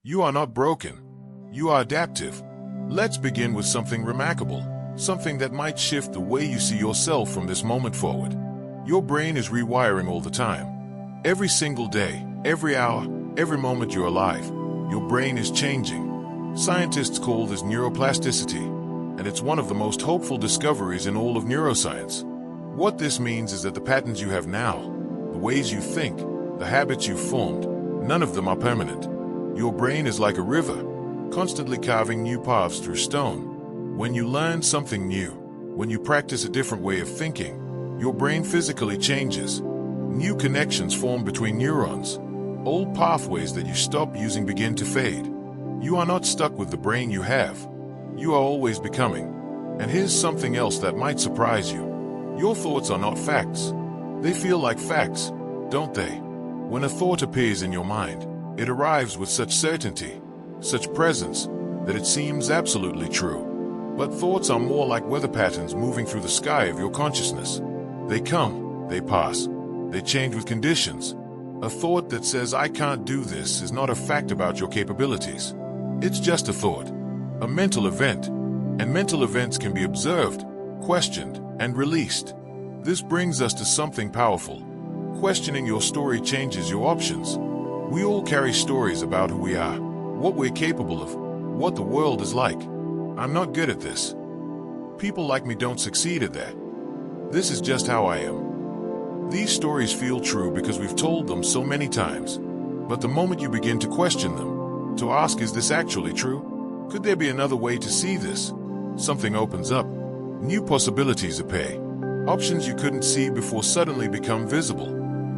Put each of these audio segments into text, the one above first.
You are not broken. You are adaptive. Let's begin with something remarkable, something that might shift the way you see yourself from this moment forward. Your brain is rewiring all the time. Every single day, every hour, every moment you're alive, your brain is changing. Scientists call this neuroplasticity, and it's one of the most hopeful discoveries in all of neuroscience. What this means is that the patterns you have now, the ways you think, the habits you've formed, none of them are permanent. Your brain is like a river, constantly carving new paths through stone. When you learn something new, when you practice a different way of thinking, your brain physically changes. New connections form between neurons. Old pathways that you stop using begin to fade. You are not stuck with the brain you have. You are always becoming. And here's something else that might surprise you. Your thoughts are not facts. They feel like facts, don't they? When a thought appears in your mind, it arrives with such certainty, such presence, that it seems absolutely true. But thoughts are more like weather patterns moving through the sky of your consciousness. They come, they pass, they change with conditions. A thought that says, "I can't do this," is not a fact about your capabilities. It's just a thought, a mental event, and mental events can be observed, questioned, and released. This brings us to something powerful. Questioning your story changes your options. We all carry stories about who we are, what we're capable of, what the world is like. I'm not good at this. People like me don't succeed at that. This is just how I am. These stories feel true because we've told them so many times. But the moment you begin to question them, to ask, is this actually true? Could there be another way to see this? Something opens up. New possibilities appear. Options you couldn't see before suddenly become visible.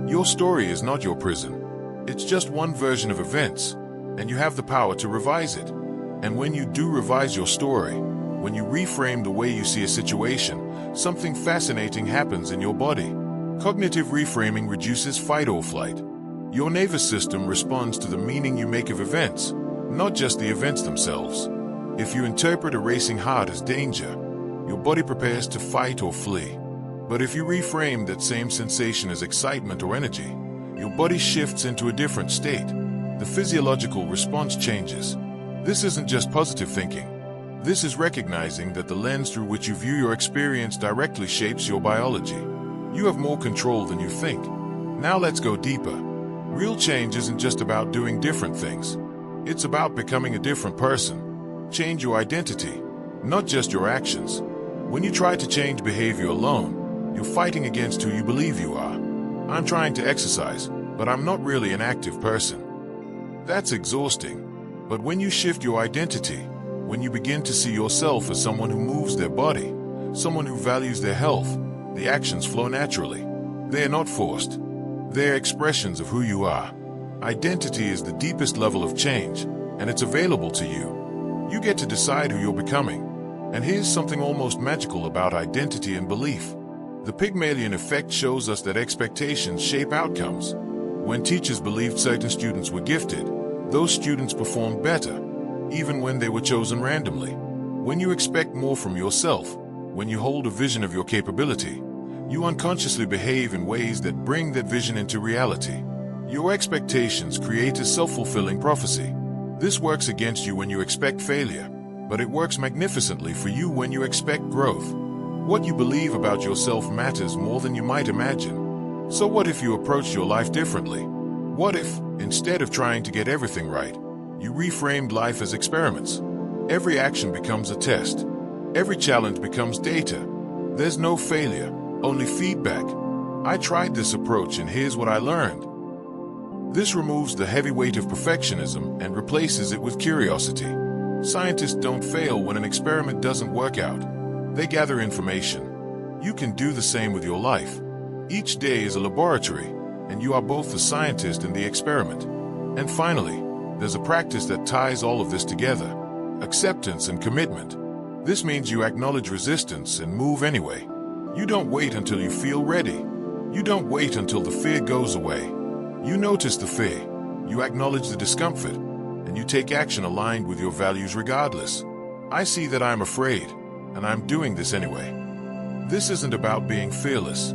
Your story is not your prison. It's just one version of events, and you have the power to revise it. And when you do revise your story, when you reframe the way you see a situation, something fascinating happens in your body. Cognitive reframing reduces fight or flight. Your nervous system responds to the meaning you make of events, not just the events themselves. If you interpret a racing heart as danger, your body prepares to fight or flee. But if you reframe that same sensation as excitement or energy, your body shifts into a different state. The physiological response changes. This isn't just positive thinking. This is recognizing that the lens through which you view your experience directly shapes your biology. You have more control than you think. Now let's go deeper. Real change isn't just about doing different things. It's about becoming a different person. Change your identity, not just your actions. When you try to change behavior alone, you're fighting against who you believe you are. I'm trying to exercise, but I'm not really an active person. That's exhausting. But when you shift your identity, when you begin to see yourself as someone who moves their body, someone who values their health, the actions flow naturally. They are not forced. They are expressions of who you are. Identity is the deepest level of change, and it's available to you. You get to decide who you're becoming. And here's something almost magical about identity and belief. The Pygmalion effect shows us that expectations shape outcomes. When teachers believed certain students were gifted, those students performed better, even when they were chosen randomly. When you expect more from yourself, when you hold a vision of your capability, you unconsciously behave in ways that bring that vision into reality. Your expectations create a self-fulfilling prophecy. This works against you when you expect failure, but it works magnificently for you when you expect growth. What you believe about yourself matters more than you might imagine. So what if you approached your life differently? What if, instead of trying to get everything right, you reframed life as experiments? Every action becomes a test. Every challenge becomes data. There's no failure, only feedback. I tried this approach and here's what I learned. This removes the heavy weight of perfectionism and replaces it with curiosity. Scientists don't fail when an experiment doesn't work out. They gather information. You can do the same with your life. Each day is a laboratory, and you are both the scientist and the experiment. And finally, there's a practice that ties all of this together: acceptance and commitment. This means you acknowledge resistance and move anyway. You don't wait until you feel ready. You don't wait until the fear goes away. You notice the fear, you acknowledge the discomfort, and you take action aligned with your values regardless. I see that I'm afraid, and I'm doing this anyway. This isn't about being fearless.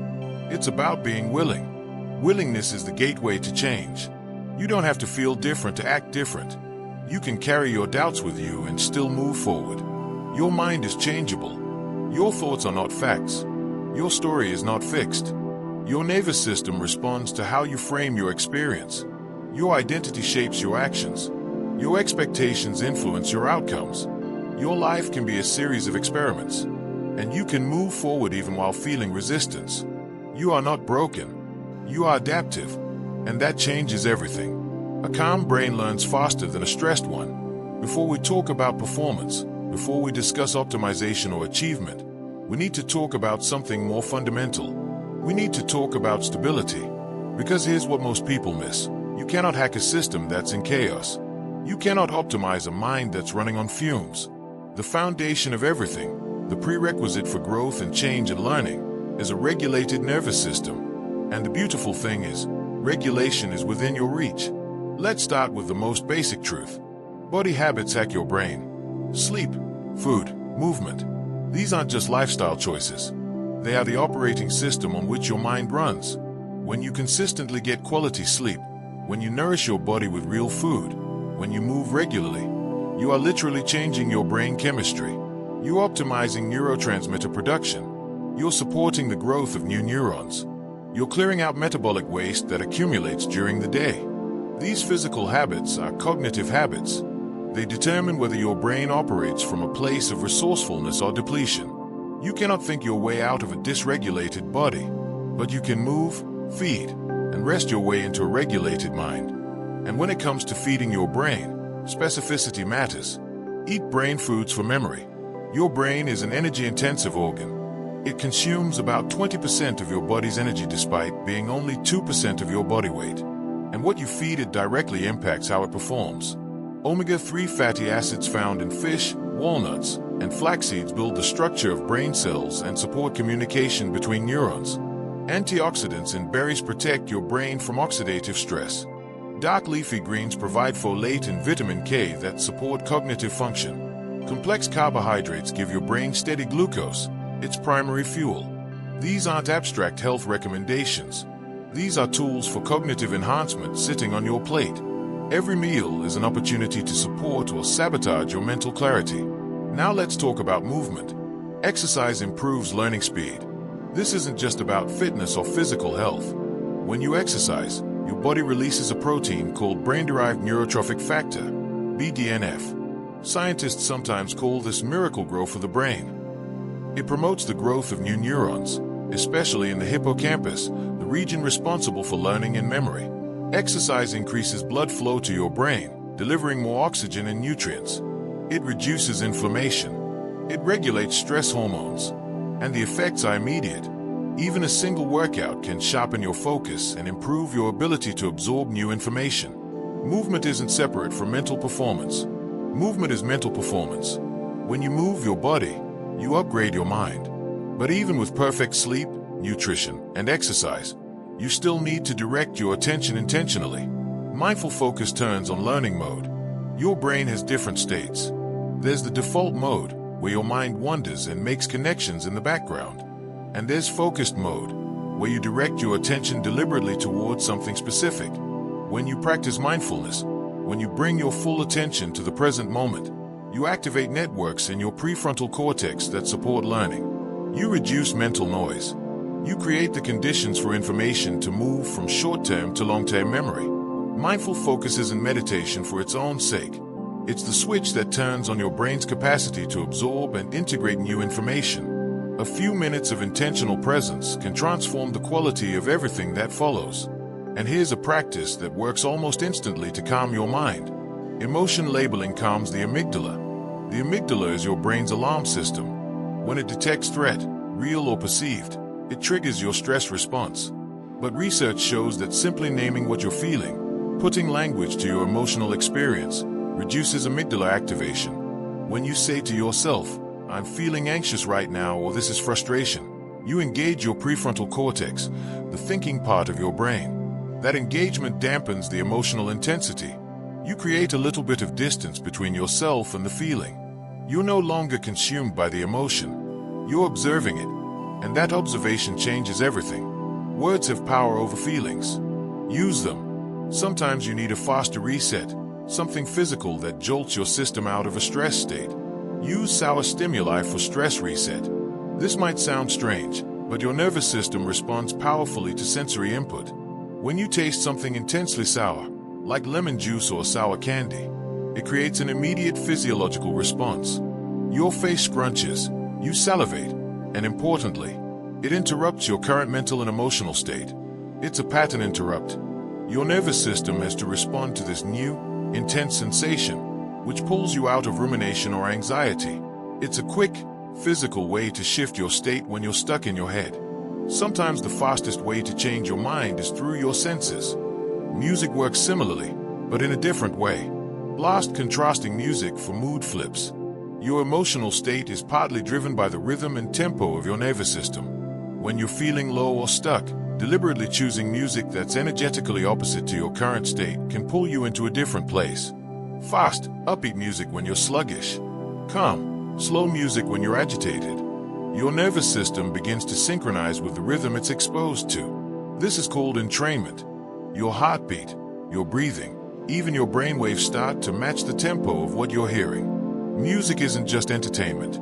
It's about being willing. Willingness is the gateway to change. You don't have to feel different to act different. You can carry your doubts with you and still move forward. Your mind is changeable. Your thoughts are not facts. Your story is not fixed. Your nervous system responds to how you frame your experience. Your identity shapes your actions. Your expectations influence your outcomes. Your life can be a series of experiments, and you can move forward even while feeling resistance. You are not broken. You are adaptive, and that changes everything. A calm brain learns faster than a stressed one. Before we talk about performance, before we discuss optimization or achievement, we need to talk about something more fundamental. We need to talk about stability. Because here's what most people miss. You cannot hack a system that's in chaos. You cannot optimize a mind that's running on fumes. The foundation of everything, the prerequisite for growth and change and learning, is a regulated nervous system. And the beautiful thing is, regulation is within your reach. Let's start with the most basic truth. Body habits hack your brain. Sleep, food, movement. These aren't just lifestyle choices. They are the operating system on which your mind runs. When you consistently get quality sleep, when you nourish your body with real food, when you move regularly, you are literally changing your brain chemistry. You're optimizing neurotransmitter production. You're supporting the growth of new neurons. You're clearing out metabolic waste that accumulates during the day. These physical habits are cognitive habits. They determine whether your brain operates from a place of resourcefulness or depletion. You cannot think your way out of a dysregulated body, but you can move, feed, and rest your way into a regulated mind. And when it comes to feeding your brain, specificity matters. Eat brain foods for memory. Your brain is an energy-intensive organ. It consumes about 20% of your body's energy despite being only 2% of your body weight. And what you feed it directly impacts how it performs. Omega-3 fatty acids found in fish, walnuts, and flax seeds build the structure of brain cells and support communication between neurons. Antioxidants in berries protect your brain from oxidative stress. Dark leafy greens provide folate and vitamin K that support cognitive function. Complex carbohydrates give your brain steady glucose, its primary fuel. These aren't abstract health recommendations. These are tools for cognitive enhancement sitting on your plate. Every meal is an opportunity to support or sabotage your mental clarity. Now let's talk about movement. Exercise improves learning speed. This isn't just about fitness or physical health. When you exercise, your body releases a protein called brain-derived neurotrophic factor, BDNF. Scientists sometimes call this miracle growth of the brain. It promotes the growth of new neurons, especially in the hippocampus, the region responsible for learning and memory. Exercise increases blood flow to your brain, delivering more oxygen and nutrients. It reduces inflammation. It regulates stress hormones. And the effects are immediate. Even a single workout can sharpen your focus and improve your ability to absorb new information. Movement isn't separate from mental performance. Movement is mental performance. When you move your body, you upgrade your mind. But even with perfect sleep, nutrition, and exercise, you still need to direct your attention intentionally. Mindful focus turns on learning mode. Your brain has different states. There's the default mode, where your mind wanders and makes connections in the background. And there's focused mode, where you direct your attention deliberately towards something specific. When you practice mindfulness, when you bring your full attention to the present moment, you activate networks in your prefrontal cortex that support learning. You reduce mental noise. You create the conditions for information to move from short-term to long-term memory. Mindful focus isn't meditation for its own sake. It's the switch that turns on your brain's capacity to absorb and integrate new information. A few minutes of intentional presence can transform the quality of everything that follows. And here's a practice that works almost instantly to calm your mind. Emotion labeling calms the amygdala. The amygdala is your brain's alarm system. When it detects threat, real or perceived, it triggers your stress response. But research shows that simply naming what you're feeling, putting language to your emotional experience, reduces amygdala activation. When you say to yourself, "I'm feeling anxious right now," or "this is frustration," you engage your prefrontal cortex, the thinking part of your brain. That engagement dampens the emotional intensity. You create a little bit of distance between yourself and the feeling. You're no longer consumed by the emotion. You're observing it. And that observation changes everything. Words have power over feelings. Use them. Sometimes you need a faster reset. something physical that jolts your system out of a stress state. Use sour stimuli for stress reset. This might sound strange, but your nervous system responds powerfully to sensory input. When you taste something intensely sour, like lemon juice or sour candy, it creates an immediate physiological response. Your face scrunches, you salivate, and importantly, it interrupts your current mental and emotional state. It's a pattern interrupt. Your nervous system has to respond to this new, intense sensation, which pulls you out of rumination or anxiety. It's a quick, physical way to shift your state when you're stuck in your head. Sometimes the fastest way to change your mind is through your senses. Music works similarly, but in a different way. Blast contrasting music for mood flips. Your emotional state is partly driven by the rhythm and tempo of your nervous system. When you're feeling low or stuck, deliberately choosing music that's energetically opposite to your current state can pull you into a different place. Fast, upbeat music when you're sluggish. Calm, slow music when you're agitated. Your nervous system begins to synchronize with the rhythm it's exposed to. This is called entrainment. Your heartbeat, your breathing, even your brainwaves start to match the tempo of what you're hearing. Music isn't just entertainment.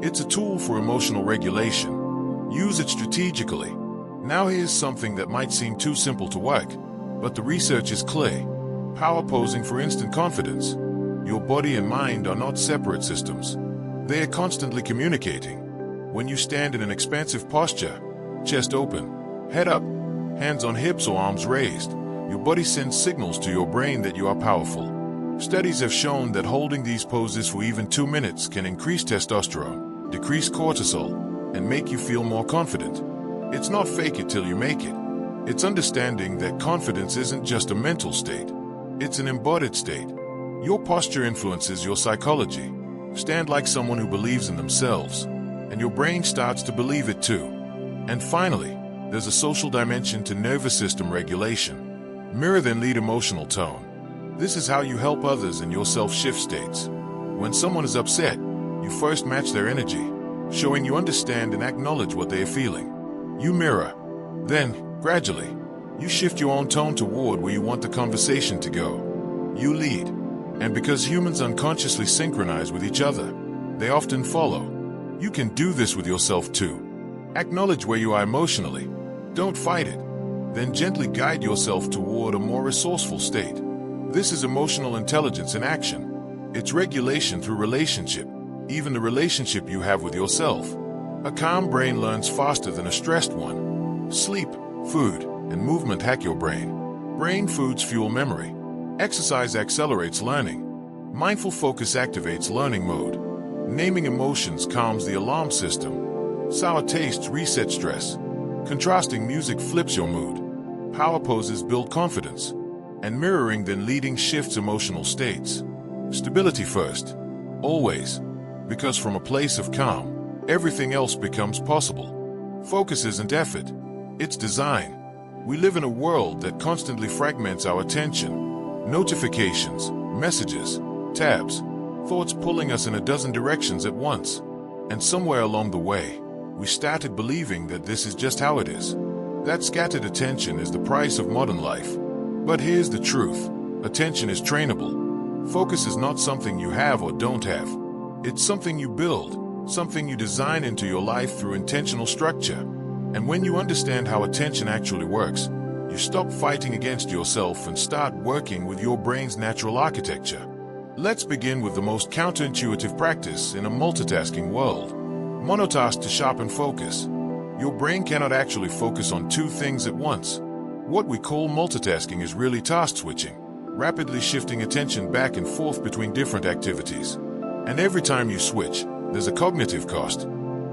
It's a tool for emotional regulation. Use it strategically. Now here's something that might seem too simple to work, but the research is clear. Power posing for instant confidence. Your body and mind are not separate systems. They are constantly communicating. When you stand in an expansive posture, chest open, head up, hands on hips or arms raised, your body sends signals to your brain that you are powerful. Studies have shown that holding these poses for even 2 minutes can increase testosterone, decrease cortisol, and make you feel more confident. It's not fake it till you make it. It's understanding that confidence isn't just a mental state. It's an embodied state. Your posture influences your psychology. Stand like someone who believes in themselves, and your brain starts to believe it too. And finally, there's a social dimension to nervous system regulation. Mirror then lead emotional tone. This is how you help others in yourself shift states. When someone is upset, you first match their energy, showing you understand and acknowledge what they are feeling. You mirror. Then, gradually, you shift your own tone toward where you want the conversation to go. You lead. And because humans unconsciously synchronize with each other, they often follow. You can do this with yourself too. Acknowledge where you are emotionally. Don't fight it. Then gently guide yourself toward a more resourceful state. This is emotional intelligence in action. It's regulation through relationship, even the relationship you have with yourself. A calm brain learns faster than a stressed one. Sleep, food, and movement hack your brain. Brain foods fuel memory. Exercise accelerates learning. Mindful focus activates learning mode. Naming emotions calms the alarm system. Sour tastes reset stress. Contrasting music flips your mood. Power poses build confidence. And mirroring then leading shifts emotional states. Stability first. Always. Because from a place of calm, everything else becomes possible. Focus isn't effort. It's design. We live in a world that constantly fragments our attention. Notifications, messages, tabs, thoughts pulling us in a dozen directions at once. And somewhere along the way, we started believing that this is just how it is. That scattered attention is the price of modern life. But here's the truth. Attention is trainable. Focus is not something you have or don't have. It's something you build, something you design into your life through intentional structure. And when you understand how attention actually works, you stop fighting against yourself and start working with your brain's natural architecture. Let's begin with the most counterintuitive practice in a multitasking world. Monotask to sharpen focus. Your brain cannot actually focus on two things at once. What we call multitasking is really task switching, rapidly shifting attention back and forth between different activities. And every time you switch, there's a cognitive cost.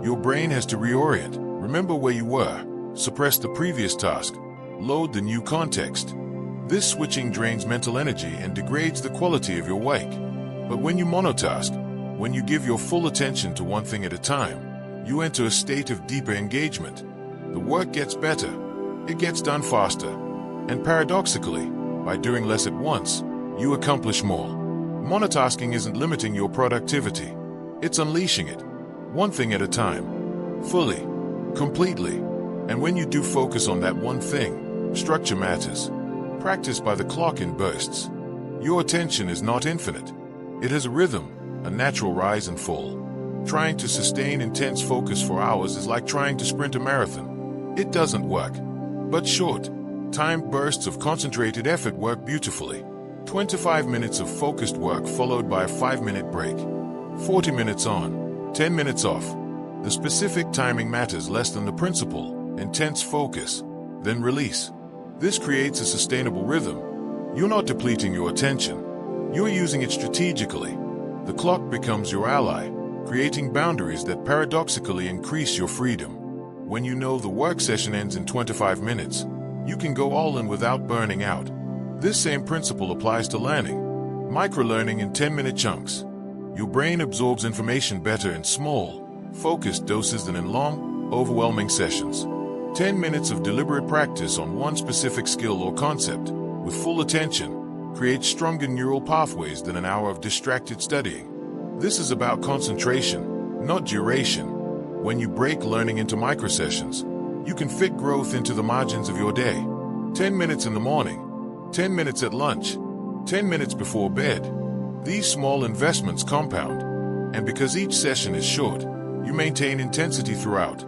Your brain has to reorient, remember where you were, suppress the previous task, load the new context. This switching drains mental energy and degrades the quality of your work. But when you monotask, when you give your full attention to one thing at a time, you enter a state of deeper engagement. The work gets better. It gets done faster. And paradoxically, by doing less at once, you accomplish more. Monotasking isn't limiting your productivity. It's unleashing it. One thing at a time. Fully. Completely. And when you do focus on that one thing, structure matters. Practice by the clock in bursts. Your attention is not infinite. It has a rhythm, a natural rise and fall. Trying to sustain intense focus for hours is like trying to sprint a marathon. It doesn't work. But short, timed bursts of concentrated effort work beautifully. 25 minutes of focused work followed by a 5-minute break. 40 minutes on, 10 minutes off. The specific timing matters less than the principle. Intense focus, then release. This creates a sustainable rhythm. You're not depleting your attention. You're using it strategically. The clock becomes your ally, creating boundaries that paradoxically increase your freedom. When you know the work session ends in 25 minutes, you can go all in without burning out. This same principle applies to learning. Micro-learning in 10-minute chunks. Your brain absorbs information better in small, focused doses than in long, overwhelming sessions. 10 minutes of deliberate practice on one specific skill or concept, with full attention, creates stronger neural pathways than an hour of distracted studying. This is about concentration, not duration. When you break learning into micro-sessions, you can fit growth into the margins of your day. 10 minutes in the morning, 10 minutes at lunch, 10 minutes before bed. These small investments compound, and because each session is short, you maintain intensity throughout.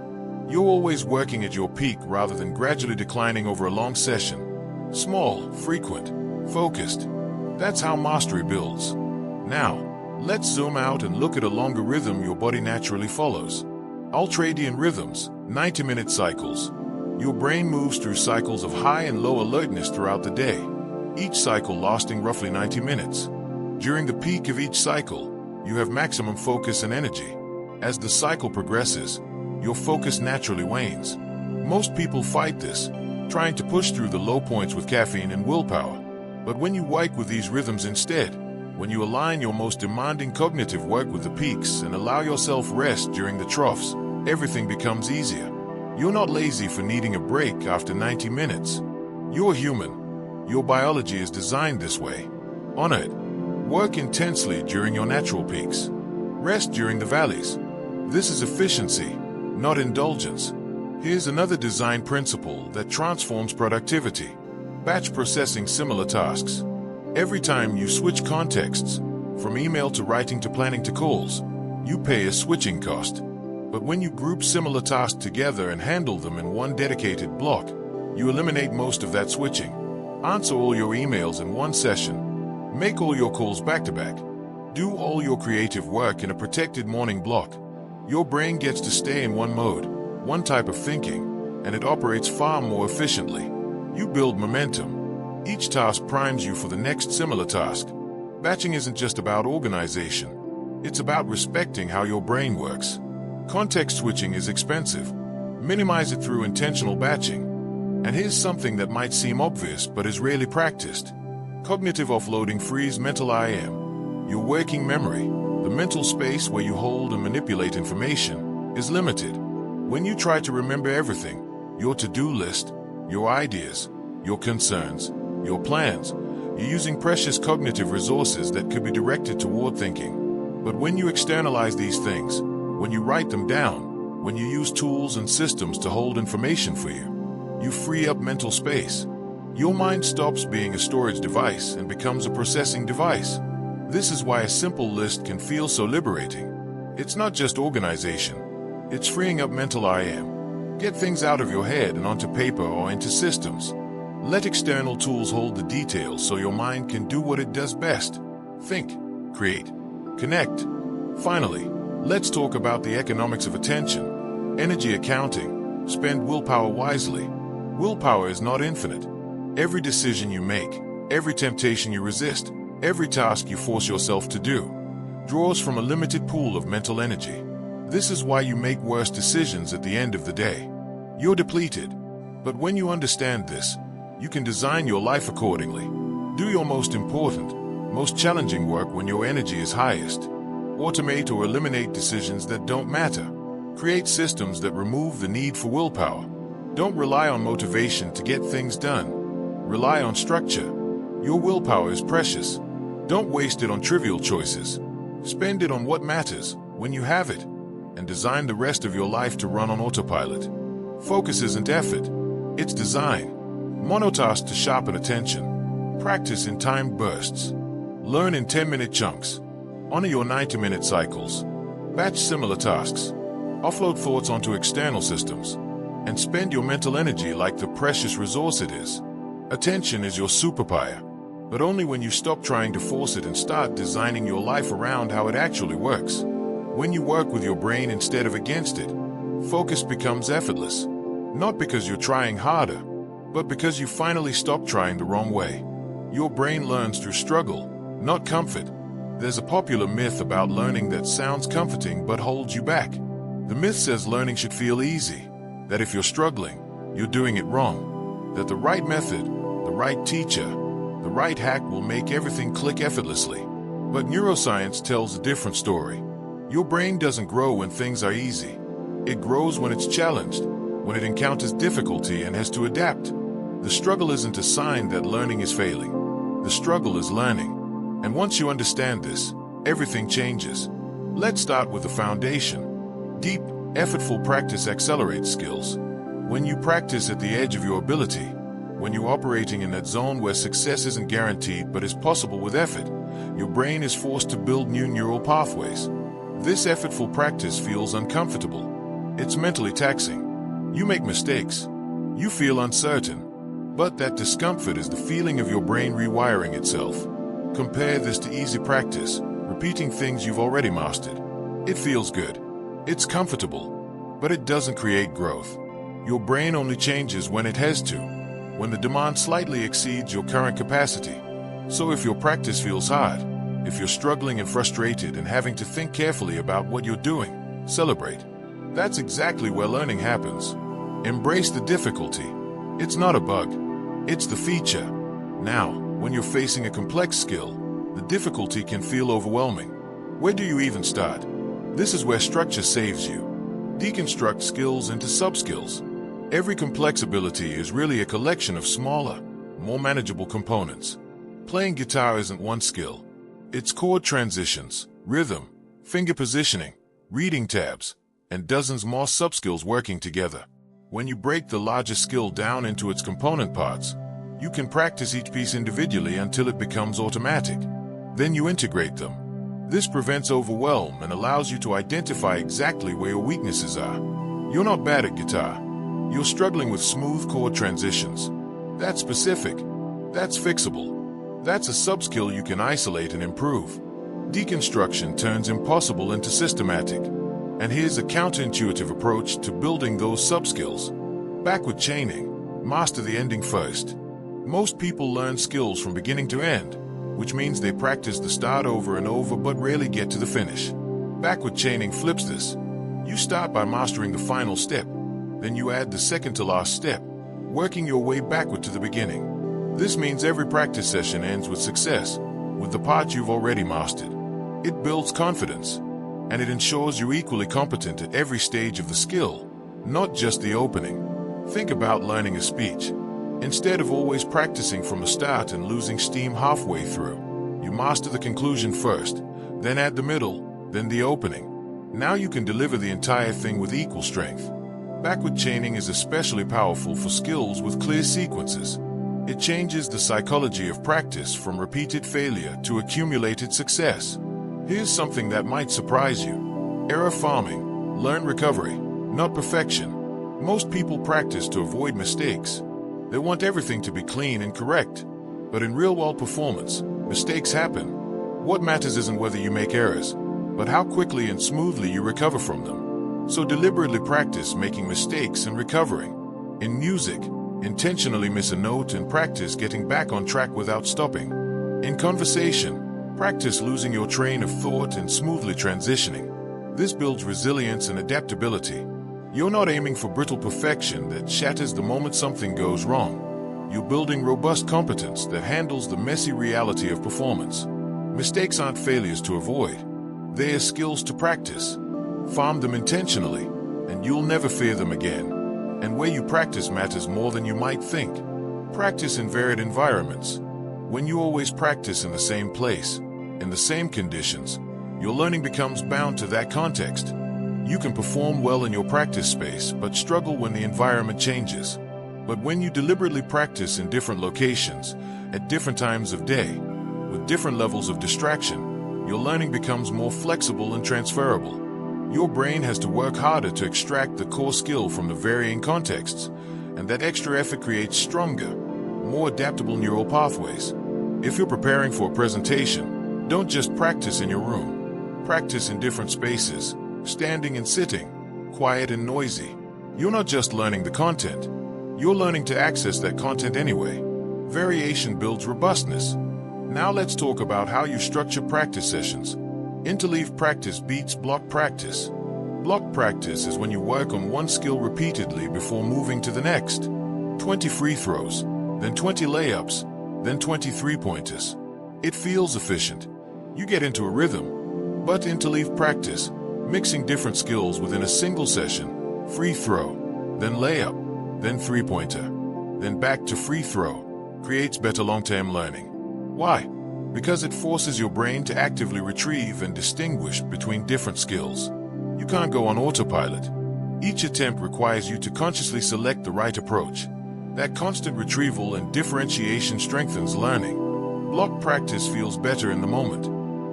You're always working at your peak rather than gradually declining over a long session. Small, frequent, focused. That's how mastery builds. Now, let's zoom out and look at a longer rhythm your body naturally follows. Ultradian rhythms, 90-minute cycles. Your brain moves through cycles of high and low alertness throughout the day, each cycle lasting roughly 90 minutes. During the peak of each cycle, you have maximum focus and energy. As the cycle progresses, your focus naturally wanes. Most people fight this, trying to push through the low points with caffeine and willpower. But when you work with these rhythms instead, when you align your most demanding cognitive work with the peaks and allow yourself rest during the troughs, everything becomes easier. You're not lazy for needing a break after 90 minutes. You're human. Your biology is designed this way. Honor it. Work intensely during your natural peaks. Rest during the valleys. This is efficiency, not indulgence. Here's another design principle that transforms productivity. Batch processing similar tasks. Every time you switch contexts, from email to writing to planning to calls, you pay a switching cost. But when you group similar tasks together and handle them in one dedicated block, you eliminate most of that switching. Answer all your emails in one session. Make all your calls back-to-back. Do all your creative work in a protected morning block. Your brain gets to stay in one mode, one type of thinking, and it operates far more efficiently. You build momentum. Each task primes you for the next similar task. Batching isn't just about organization. It's about respecting how your brain works. Context switching is expensive. Minimize it through intentional batching. And here's something that might seem obvious but is rarely practiced. Cognitive offloading frees mental IM. Your working memory, the mental space where you hold and manipulate information, is limited. When you try to remember everything, your to-do list, your ideas, your concerns, your plans, you're using precious cognitive resources that could be directed toward thinking. But when you externalize these things, when you write them down, when you use tools and systems to hold information for you, you free up mental space. Your mind stops being a storage device and becomes a processing device. This is why a simple list can feel so liberating. It's not just organization. It's freeing up mental IM. Get things out of your head and onto paper or into systems. Let external tools hold the details so your mind can do what it does best. Think, create, connect. Finally, let's talk about the economics of attention. Energy accounting. Spend willpower wisely. Willpower is not infinite. Every decision you make, every temptation you resist, every task you force yourself to do, draws from a limited pool of mental energy. This is why you make worse decisions at the end of the day. You're depleted. But when you understand this, you can design your life accordingly. Do your most important, most challenging work when your energy is highest. Automate or eliminate decisions that don't matter. Create systems that remove the need for willpower. Don't rely on motivation to get things done. Rely on structure. Your willpower is precious. Don't waste it on trivial choices. Spend it on what matters, when you have it, and design the rest of your life to run on autopilot. Focus isn't effort, it's design. Monotask to sharpen attention. Practice in timed bursts. Learn in 10-minute chunks. Honor your 90-minute cycles. Batch similar tasks. Offload thoughts onto external systems. And spend your mental energy like the precious resource it is. Attention is your superpower, but only when you stop trying to force it and start designing your life around how it actually works. When you work with your brain instead of against it, focus becomes effortless. Not because you're trying harder, but because you finally stop trying the wrong way. Your brain learns through struggle, not comfort. There's a popular myth about learning that sounds comforting but holds you back. The myth says learning should feel easy, that if you're struggling, you're doing it wrong, that the right method, the right teacher, the right hack will make everything click effortlessly. But neuroscience tells a different story. Your brain doesn't grow when things are easy. It grows when it's challenged, when it encounters difficulty and has to adapt. The struggle isn't a sign that learning is failing. The struggle is learning. And once you understand this, everything changes. Let's start with the foundation. Deep, effortful practice accelerates skills. When you practice at the edge of your ability, when you're operating in that zone where success isn't guaranteed but is possible with effort, your brain is forced to build new neural pathways. This effortful practice feels uncomfortable. It's mentally taxing. You make mistakes. You feel uncertain. But that discomfort is the feeling of your brain rewiring itself. Compare this to easy practice, repeating things you've already mastered. It feels good. It's comfortable. But it doesn't create growth. Your brain only changes when it has to, when the demand slightly exceeds your current capacity. So if your practice feels hard, if you're struggling and frustrated and having to think carefully about what you're doing, celebrate. That's exactly where learning happens. Embrace the difficulty. It's not a bug. It's the feature. Now, when you're facing a complex skill, the difficulty can feel overwhelming. Where do you even start? This is where structure saves you. Deconstruct skills into sub-skills. Every complex ability is really a collection of smaller, more manageable components. Playing guitar isn't one skill. It's chord transitions, rhythm, finger positioning, reading tabs, and dozens more sub-skills working together. When you break the larger skill down into its component parts, you can practice each piece individually until it becomes automatic. Then you integrate them. This prevents overwhelm and allows you to identify exactly where your weaknesses are. You're not bad at guitar. You're struggling with smooth chord transitions. That's specific. That's fixable. That's a sub-skill you can isolate and improve. Deconstruction turns impossible into systematic. And here's a counterintuitive approach to building those sub-skills. Backward chaining. Master the ending first. Most people learn skills from beginning to end, which means they practice the start over and over but rarely get to the finish. Backward chaining flips this. You start by mastering the final step, then you add the second to last step, working your way backward to the beginning. This means every practice session ends with success, with the part you've already mastered. It builds confidence, and it ensures you're equally competent at every stage of the skill, not just the opening. Think about learning a speech. Instead of always practicing from the start and losing steam halfway through, you master the conclusion first, then add the middle, then the opening. Now you can deliver the entire thing with equal strength. Backward chaining is especially powerful for skills with clear sequences. It changes the psychology of practice from repeated failure to accumulated success. Here's something that might surprise you. Error farming. Learn recovery, not perfection. Most people practice to avoid mistakes. They want everything to be clean and correct. But in real-world performance, mistakes happen. What matters isn't whether you make errors, but how quickly and smoothly you recover from them. So deliberately practice making mistakes and recovering. In music, intentionally miss a note and practice getting back on track without stopping. In conversation, practice losing your train of thought and smoothly transitioning. This builds resilience and adaptability. You're not aiming for brittle perfection that shatters the moment something goes wrong. You're building robust competence that handles the messy reality of performance. Mistakes aren't failures to avoid. They are skills to practice. Farm them intentionally, and you'll never fear them again. And where you practice matters more than you might think. Practice in varied environments. When you always practice in the same place, in the same conditions, your learning becomes bound to that context. You can perform well in your practice space, but struggle when the environment changes. But when you deliberately practice in different locations, at different times of day, With different levels of distraction, your learning becomes more flexible and transferable. Your brain has to work harder to extract the core skill from the varying contexts, and that extra effort creates stronger, more adaptable neural pathways. If you're preparing for a presentation, don't just practice in your room. Practice in different spaces, standing and sitting, quiet and noisy. You're not just learning the content, you're learning to access that content anyway. Variation builds robustness. Now let's talk about how you structure practice sessions. Interleave practice beats block practice. Block practice is when you work on one skill repeatedly before moving to the next. 20 free throws, then 20 layups, then 20 three-pointers. It feels efficient. You get into a rhythm. But interleave practice, mixing different skills within a single session, free throw, then layup, then three-pointer, then back to free throw, creates better long-term learning. Why? Because it forces your brain to actively retrieve and distinguish between different skills. You can't go on autopilot. Each attempt requires you to consciously select the right approach. That constant retrieval and differentiation strengthens learning. Block practice feels better in the moment.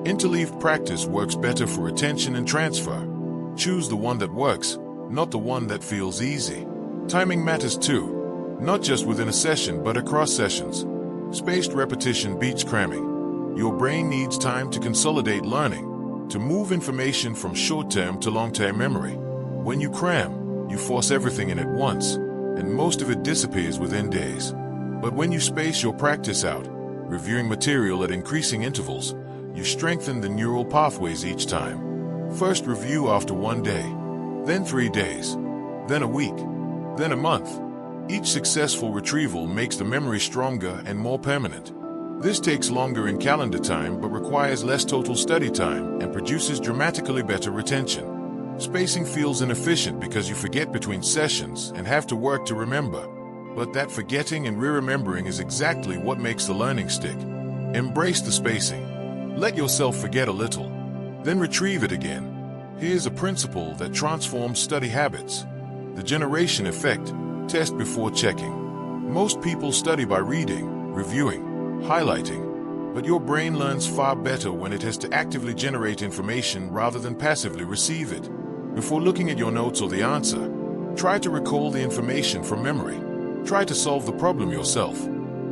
Interleaved practice works better for attention and transfer. Choose the one that works, not the one that feels easy. Timing matters too, not just within a session but across sessions. Spaced repetition beats cramming. Your brain needs time to consolidate learning, to move information from short-term to long-term memory. When you cram, you force everything in at once, and most of it disappears within days. But when you space your practice out, reviewing material at increasing intervals, you strengthen the neural pathways each time. First review after 1 day, then 3 days, then a week, then a month. Each successful retrieval makes the memory stronger and more permanent. This takes longer in calendar time but requires less total study time and produces dramatically better retention. Spacing feels inefficient because you forget between sessions and have to work to remember. But that forgetting and re-remembering is exactly what makes the learning stick. Embrace the spacing. Let yourself forget a little, then retrieve it again. Here's a principle that transforms study habits. The generation effect. Test before checking. Most people study by reading, reviewing, highlighting, but your brain learns far better when it has to actively generate information rather than passively receive it. Before looking at your notes or the answer, try to recall the information from memory. Try to solve the problem yourself.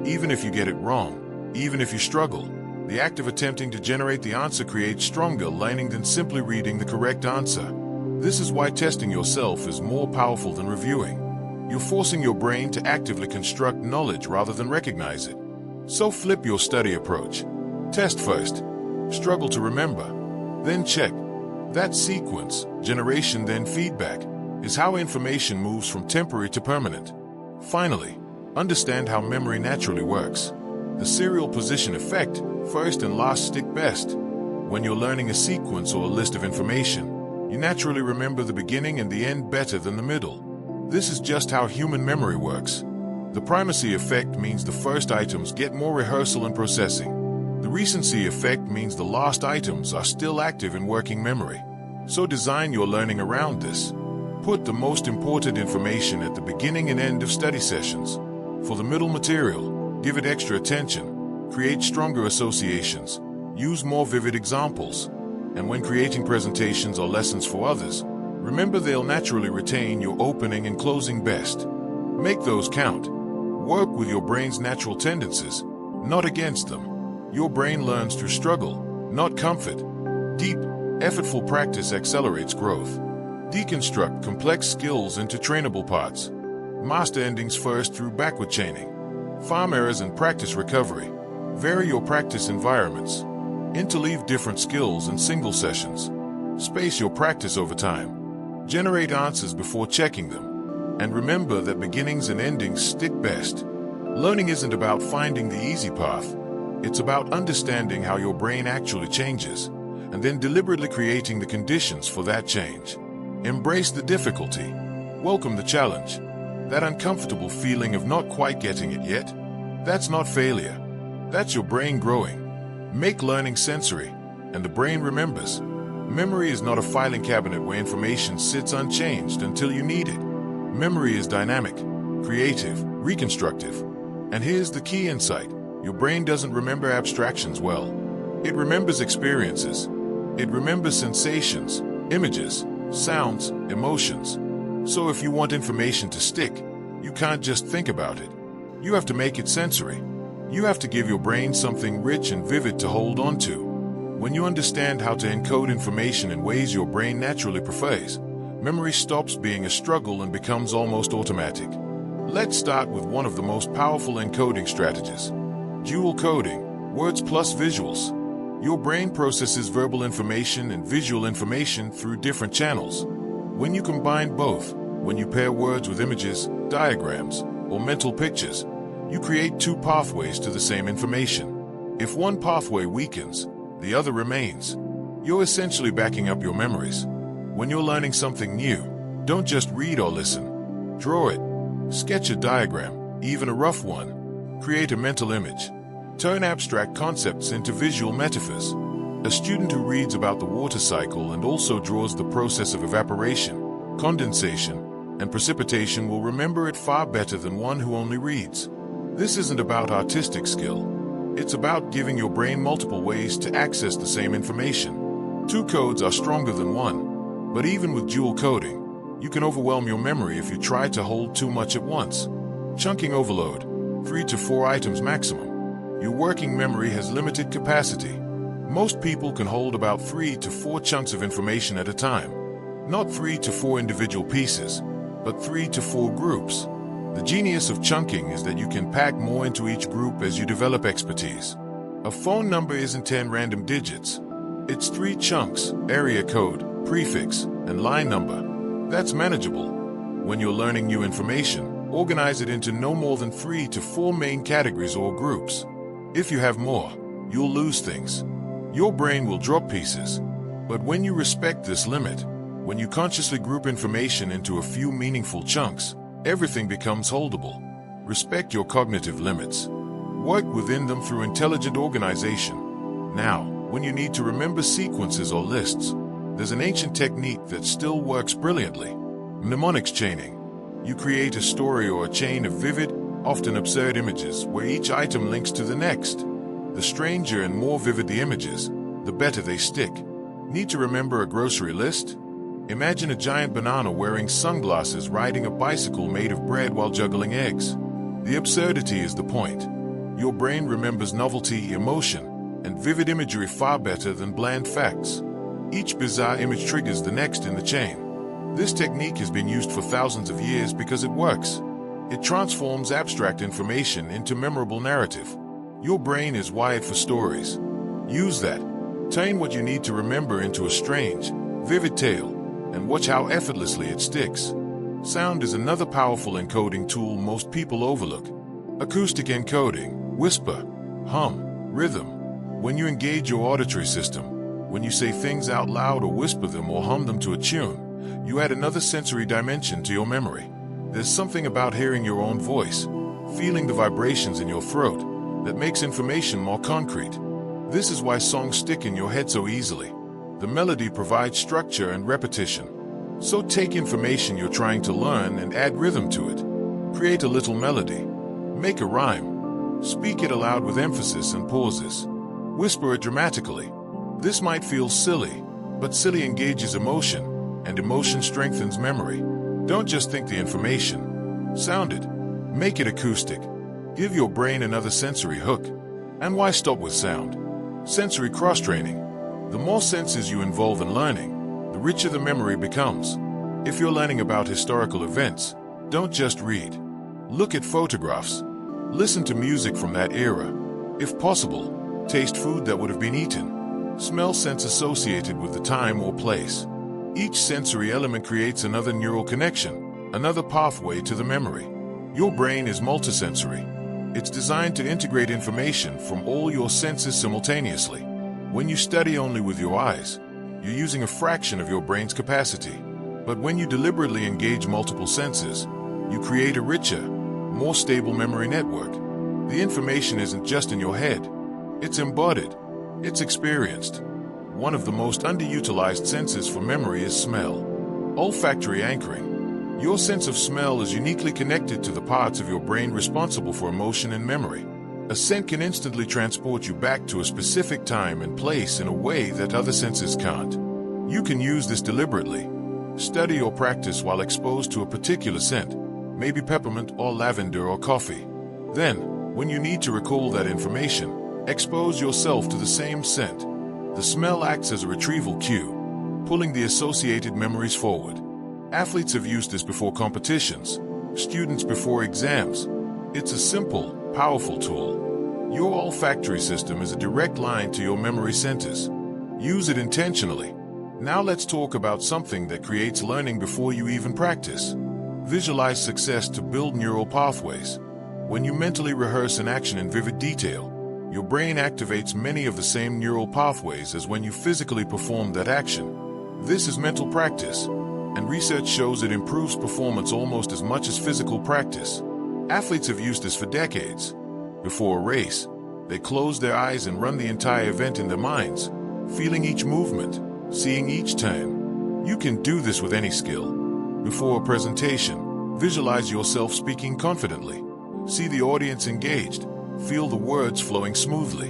Even if you get it wrong, even if you struggle, the act of attempting to generate the answer creates stronger learning than simply reading the correct answer. This is why testing yourself is more powerful than reviewing. You're forcing your brain to actively construct knowledge rather than recognize it. So flip your study approach. Test first. Struggle to remember. Then check. That sequence, generation then feedback, is how information moves from temporary to permanent. Finally, understand how memory naturally works. The serial position effect, first and last stick best. When you're learning a sequence or a list of information, you naturally remember the beginning and the end better than the middle. This is just how human memory works. The primacy effect means the first items get more rehearsal and processing. The recency effect means the last items are still active in working memory. So design your learning around this. Put the most important information at the beginning and end of study sessions. For the middle material, give it extra attention. Create stronger associations. Use more vivid examples. And when creating presentations or lessons for others, remember they'll naturally retain your opening and closing best. Make those count. Work with your brain's natural tendencies, not against them. Your brain learns through struggle, not comfort. Deep, effortful practice accelerates growth. Deconstruct complex skills into trainable parts. Master endings first through backward chaining. Farm errors and practice recovery. Vary your practice environments. Interleave different skills in single sessions. Space your practice over time. Generate answers before checking them. And remember that beginnings and endings stick best. Learning isn't about finding the easy path. It's about understanding how your brain actually changes, and then deliberately creating the conditions for that change. Embrace the difficulty. Welcome the challenge. That uncomfortable feeling of not quite getting it yet, that's not failure. That's your brain growing. Make learning sensory, and the brain remembers. Memory is not a filing cabinet where information sits unchanged until you need it. Memory is dynamic, creative, reconstructive. And here's the key insight. Your brain doesn't remember abstractions well. It remembers experiences. It remembers sensations, images, sounds, emotions. So if you want information to stick, you can't just think about it. You have to make it sensory. You have to give your brain something rich and vivid to hold on to. When you understand how to encode information in ways your brain naturally prefers, memory stops being a struggle and becomes almost automatic. Let's start with one of the most powerful encoding strategies: dual coding, words plus visuals. Your brain processes verbal information and visual information through different channels. When you combine both, when you pair words with images, diagrams, or mental pictures, you create two pathways to the same information. If one pathway weakens, the other remains. You're essentially backing up your memories. When you're learning something new, don't just read or listen. Draw it. Sketch a diagram, even a rough one. Create a mental image. Turn abstract concepts into visual metaphors. A student who reads about the water cycle and also draws the process of evaporation, condensation, and precipitation will remember it far better than one who only reads. This isn't about artistic skill. It's about giving your brain multiple ways to access the same information. Two codes are stronger than one, but even with dual coding, you can overwhelm your memory if you try to hold too much at once. Chunking overload, 3 to 4 items maximum. Your working memory has limited capacity. Most people can hold about 3 to 4 chunks of information at a time. Not 3 to 4 individual pieces, but 3 to 4 groups. The genius of chunking is that you can pack more into each group as you develop expertise. A phone number isn't 10 random digits. It's 3 chunks: area code, prefix, and line number. That's manageable. When you're learning new information, organize it into no more than 3 to 4 main categories or groups. If you have more, you'll lose things. Your brain will drop pieces. But when you respect this limit, when you consciously group information into a few meaningful chunks, everything becomes holdable. Respect your cognitive limits. Work within them through intelligent organization. Now, when you need to remember sequences or lists, there's an ancient technique that still works brilliantly: mnemonics chaining. You create a story or a chain of vivid, often absurd images where each item links to the next. The stranger and more vivid the images, the better they stick. Need to remember a grocery list? Imagine a giant banana wearing sunglasses riding a bicycle made of bread while juggling eggs. The absurdity is the point. Your brain remembers novelty, emotion, and vivid imagery far better than bland facts. Each bizarre image triggers the next in the chain. This technique has been used for thousands of years because it works. It transforms abstract information into memorable narrative. Your brain is wired for stories. Use that. Turn what you need to remember into a strange, vivid tale, and watch how effortlessly it sticks. Sound is another powerful encoding tool most people overlook. Acoustic encoding, whisper, hum, rhythm. When you engage your auditory system, when you say things out loud or whisper them or hum them to a tune, you add another sensory dimension to your memory. There's something about hearing your own voice, feeling the vibrations in your throat, that makes information more concrete. This is why songs stick in your head so easily. The melody provides structure and repetition. So take information you're trying to learn and add rhythm to it. Create a little melody. Make a rhyme. Speak it aloud with emphasis and pauses. Whisper it dramatically. This might feel silly, but silly engages emotion, and emotion strengthens memory. Don't just think the information. Sound it. Make it acoustic. Give your brain another sensory hook. And why stop with sound? Sensory cross-training. The more senses you involve in learning, the richer the memory becomes. If you're learning about historical events, don't just read. Look at photographs. Listen to music from that era. If possible, taste food that would have been eaten. Smell scents associated with the time or place. Each sensory element creates another neural connection, another pathway to the memory. Your brain is multisensory. It's designed to integrate information from all your senses simultaneously. When you study only with your eyes, you're using a fraction of your brain's capacity. But when you deliberately engage multiple senses, you create a richer, more stable memory network. The information isn't just in your head. It's embodied. It's experienced. One of the most underutilized senses for memory is smell. Olfactory anchoring. Your sense of smell is uniquely connected to the parts of your brain responsible for emotion and memory. A scent can instantly transport you back to a specific time and place in a way that other senses can't. You can use this deliberately. Study or practice while exposed to a particular scent, maybe peppermint or lavender or coffee. Then, when you need to recall that information, expose yourself to the same scent. The smell acts as a retrieval cue, pulling the associated memories forward. Athletes have used this before competitions, students before exams. It's a simple, powerful tool. Your olfactory system is a direct line to your memory centers. Use it intentionally. Now let's talk about something that creates learning before you even practice. Visualize success to build neural pathways. When you mentally rehearse an action in vivid detail, your brain activates many of the same neural pathways as when you physically perform that action. This is mental practice, and research shows it improves performance almost as much as physical practice. Athletes have used this for decades. Before a race, they close their eyes and run the entire event in their minds, feeling each movement, seeing each turn. You can do this with any skill. Before a presentation, visualize yourself speaking confidently. See the audience engaged. Feel the words flowing smoothly.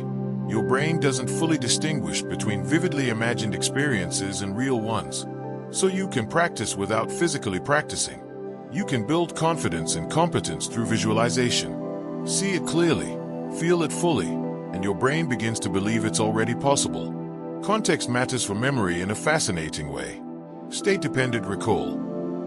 Your brain doesn't fully distinguish between vividly imagined experiences and real ones. So you can practice without physically practicing. You can build confidence and competence through visualization. See it clearly, feel it fully, and your brain begins to believe it's already possible. Context matters for memory in a fascinating way. State-dependent recall.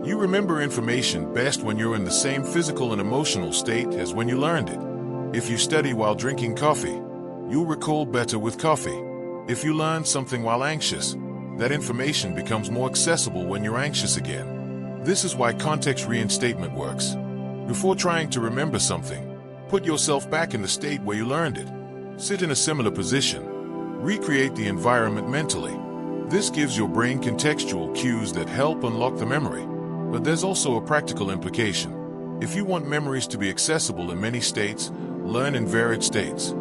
You remember information best when you're in the same physical and emotional state as when you learned it. If you study while drinking coffee, you'll recall better with coffee. If you learn something while anxious, that information becomes more accessible when you're anxious again. This is why context reinstatement works. Before trying to remember something, put yourself back in the state where you learned it. Sit in a similar position. Recreate the environment mentally. This gives your brain contextual cues that help unlock the memory. But there's also a practical implication. If you want memories to be accessible in many states, learn in varied states.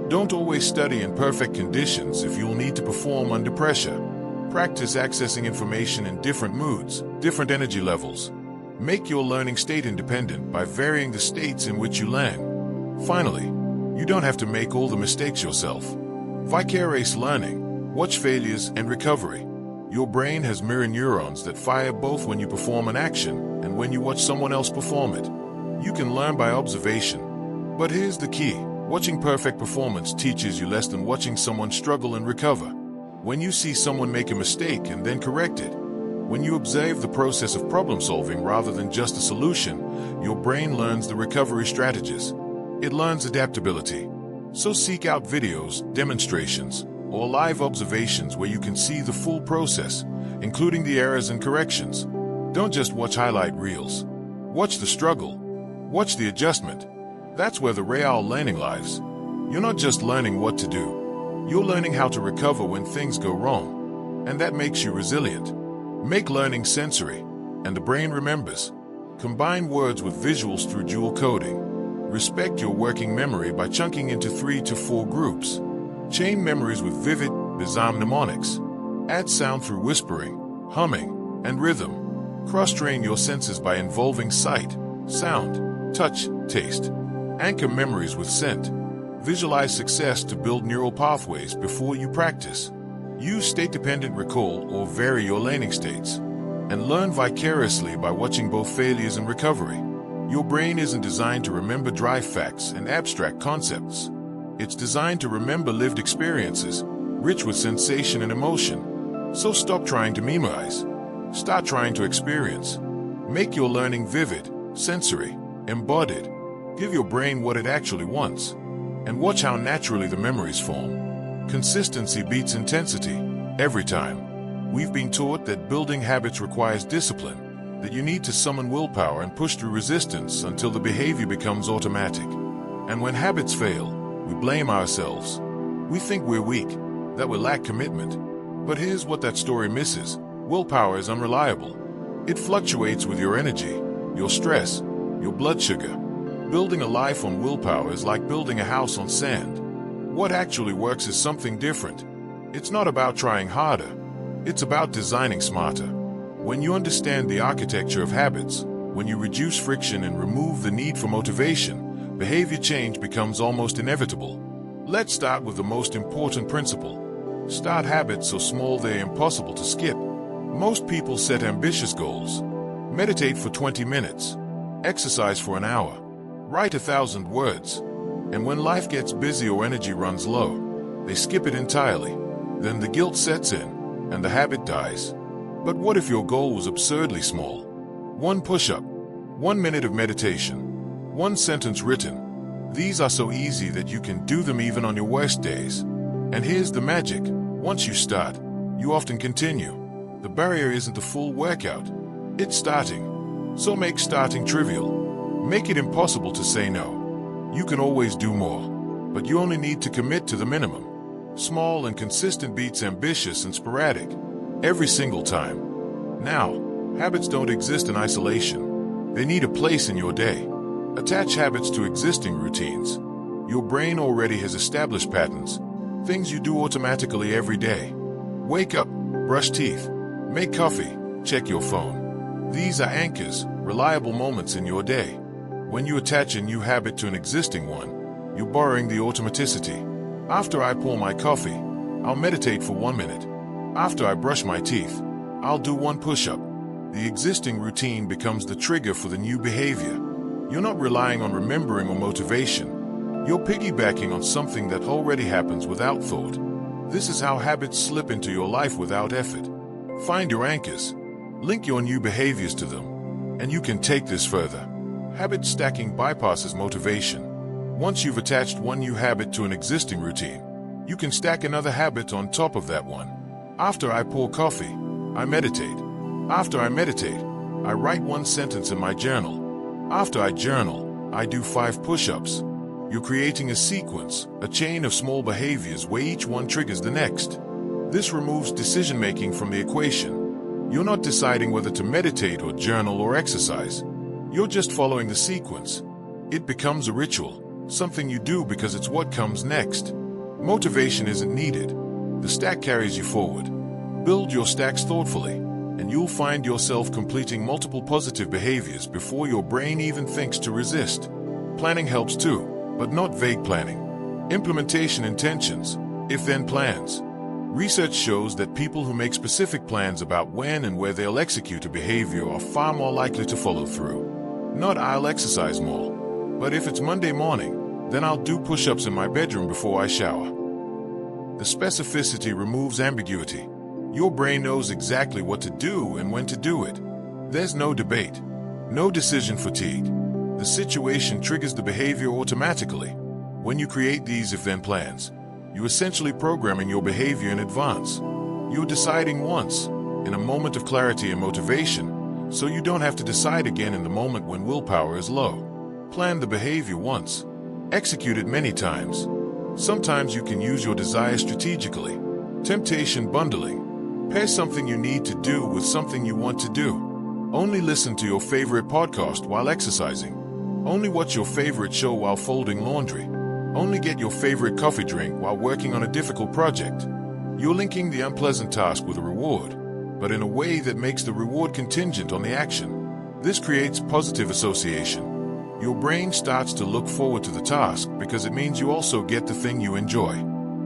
Don't always study in perfect conditions if you'll need to perform under pressure. Practice accessing information in different moods, different energy levels. Make your learning state independent by varying the states in which you learn. Finally, you don't have to make all the mistakes yourself. Vicarious learning, watch failures and recovery. Your brain has mirror neurons that fire both when you perform an action and when you watch someone else perform it. You can learn by observation. But here's the key. Watching perfect performance teaches you less than watching someone struggle and recover. When you see someone make a mistake and then correct it, when you observe the process of problem solving rather than just a solution, your brain learns the recovery strategies. It learns adaptability. So seek out videos, demonstrations, or live observations where you can see the full process, including the errors and corrections. Don't just watch highlight reels. Watch the struggle. Watch the adjustment. That's where the real learning lies. You're not just learning what to do. You're learning how to recover when things go wrong. And that makes you resilient. Make learning sensory, and the brain remembers. Combine words with visuals through dual coding. Respect your working memory by chunking into 3 to 4 groups. Chain memories with vivid, bizarre mnemonics. Add sound through whispering, humming, and rhythm. Cross-train your senses by involving sight, sound, touch, taste. Anchor memories with scent. Visualize success to build neural pathways before you practice. Use state-dependent recall or vary your learning states. And learn vicariously by watching both failures and recovery. Your brain isn't designed to remember dry facts and abstract concepts. It's designed to remember lived experiences, rich with sensation and emotion. So stop trying to memorize. Start trying to experience. Make your learning vivid, sensory, embodied. Give your brain what it actually wants. And watch how naturally the memories form. Consistency beats intensity, every time. We've been taught that building habits requires discipline, that you need to summon willpower and push through resistance until the behavior becomes automatic. And when habits fail, we blame ourselves. We think we're weak, that we lack commitment. But here's what that story misses. Willpower is unreliable. It fluctuates with your energy, your stress, your blood sugar. Building a life on willpower is like building a house on sand. What actually works is something different. It's not about trying harder. It's about designing smarter. When you understand the architecture of habits, when you reduce friction and remove the need for motivation, behavior change becomes almost inevitable. Let's start with the most important principle. Start habits so small they're impossible to skip. Most people set ambitious goals. Meditate for 20 minutes. Exercise for an hour. Write 1,000 words. And when life gets busy or energy runs low, they skip it entirely. Then the guilt sets in, and the habit dies. But what if your goal was absurdly small? 1 push-up, 1 minute of meditation, 1 sentence written. These are so easy that you can do them even on your worst days. And here's the magic. Once you start, you often continue. The barrier isn't the full workout. It's starting. So make starting trivial. Make it impossible to say no. You can always do more, but you only need to commit to the minimum. Small and consistent beats ambitious and sporadic, every single time. Now, habits don't exist in isolation. They need a place in your day. Attach habits to existing routines. Your brain already has established patterns, things you do automatically every day. Wake up, brush teeth, make coffee, check your phone. These are anchors, reliable moments in your day. When you attach a new habit to an existing one, you're borrowing the automaticity. After I pour my coffee, I'll meditate for 1 minute. After I brush my teeth, I'll do 1 push-up. The existing routine becomes the trigger for the new behavior. You're not relying on remembering or motivation. You're piggybacking on something that already happens without thought. This is how habits slip into your life without effort. Find your anchors. Link your new behaviors to them. And you can take this further. Habit stacking bypasses motivation. Once you've attached 1 new habit to an existing routine, you can stack another habit on top of that one. After I pour coffee, I meditate. After I meditate, I write 1 sentence in my journal. After I journal, I do 5 push-ups. You're creating a sequence, a chain of small behaviors where each one triggers the next. This removes decision-making from the equation. You're not deciding whether to meditate or journal or exercise. You're just following the sequence. It becomes a ritual, something you do because it's what comes next. Motivation isn't needed. The stack carries you forward. Build your stacks thoughtfully, and you'll find yourself completing multiple positive behaviors before your brain even thinks to resist. Planning helps too, but not vague planning. Implementation intentions, if-then plans. Research shows that people who make specific plans about when and where they'll execute a behavior are far more likely to follow through. Not I'll exercise more, but if it's Monday morning, then I'll do push-ups in my bedroom before I shower. The specificity removes ambiguity. Your brain knows exactly what to do and when to do it. There's no debate, no decision fatigue. The situation triggers the behavior automatically. When you create these if-then plans, you're essentially programming your behavior in advance. You're deciding once, in a moment of clarity and motivation, so you don't have to decide again in the moment when willpower is low. Plan the behavior once. Execute it many times. Sometimes you can use your desire strategically. Temptation bundling. Pair something you need to do with something you want to do. Only listen to your favorite podcast while exercising. Only watch your favorite show while folding laundry. Only get your favorite coffee drink while working on a difficult project. You're linking the unpleasant task with a reward, but in a way that makes the reward contingent on the action. This creates positive association. Your brain starts to look forward to the task because it means you also get the thing you enjoy.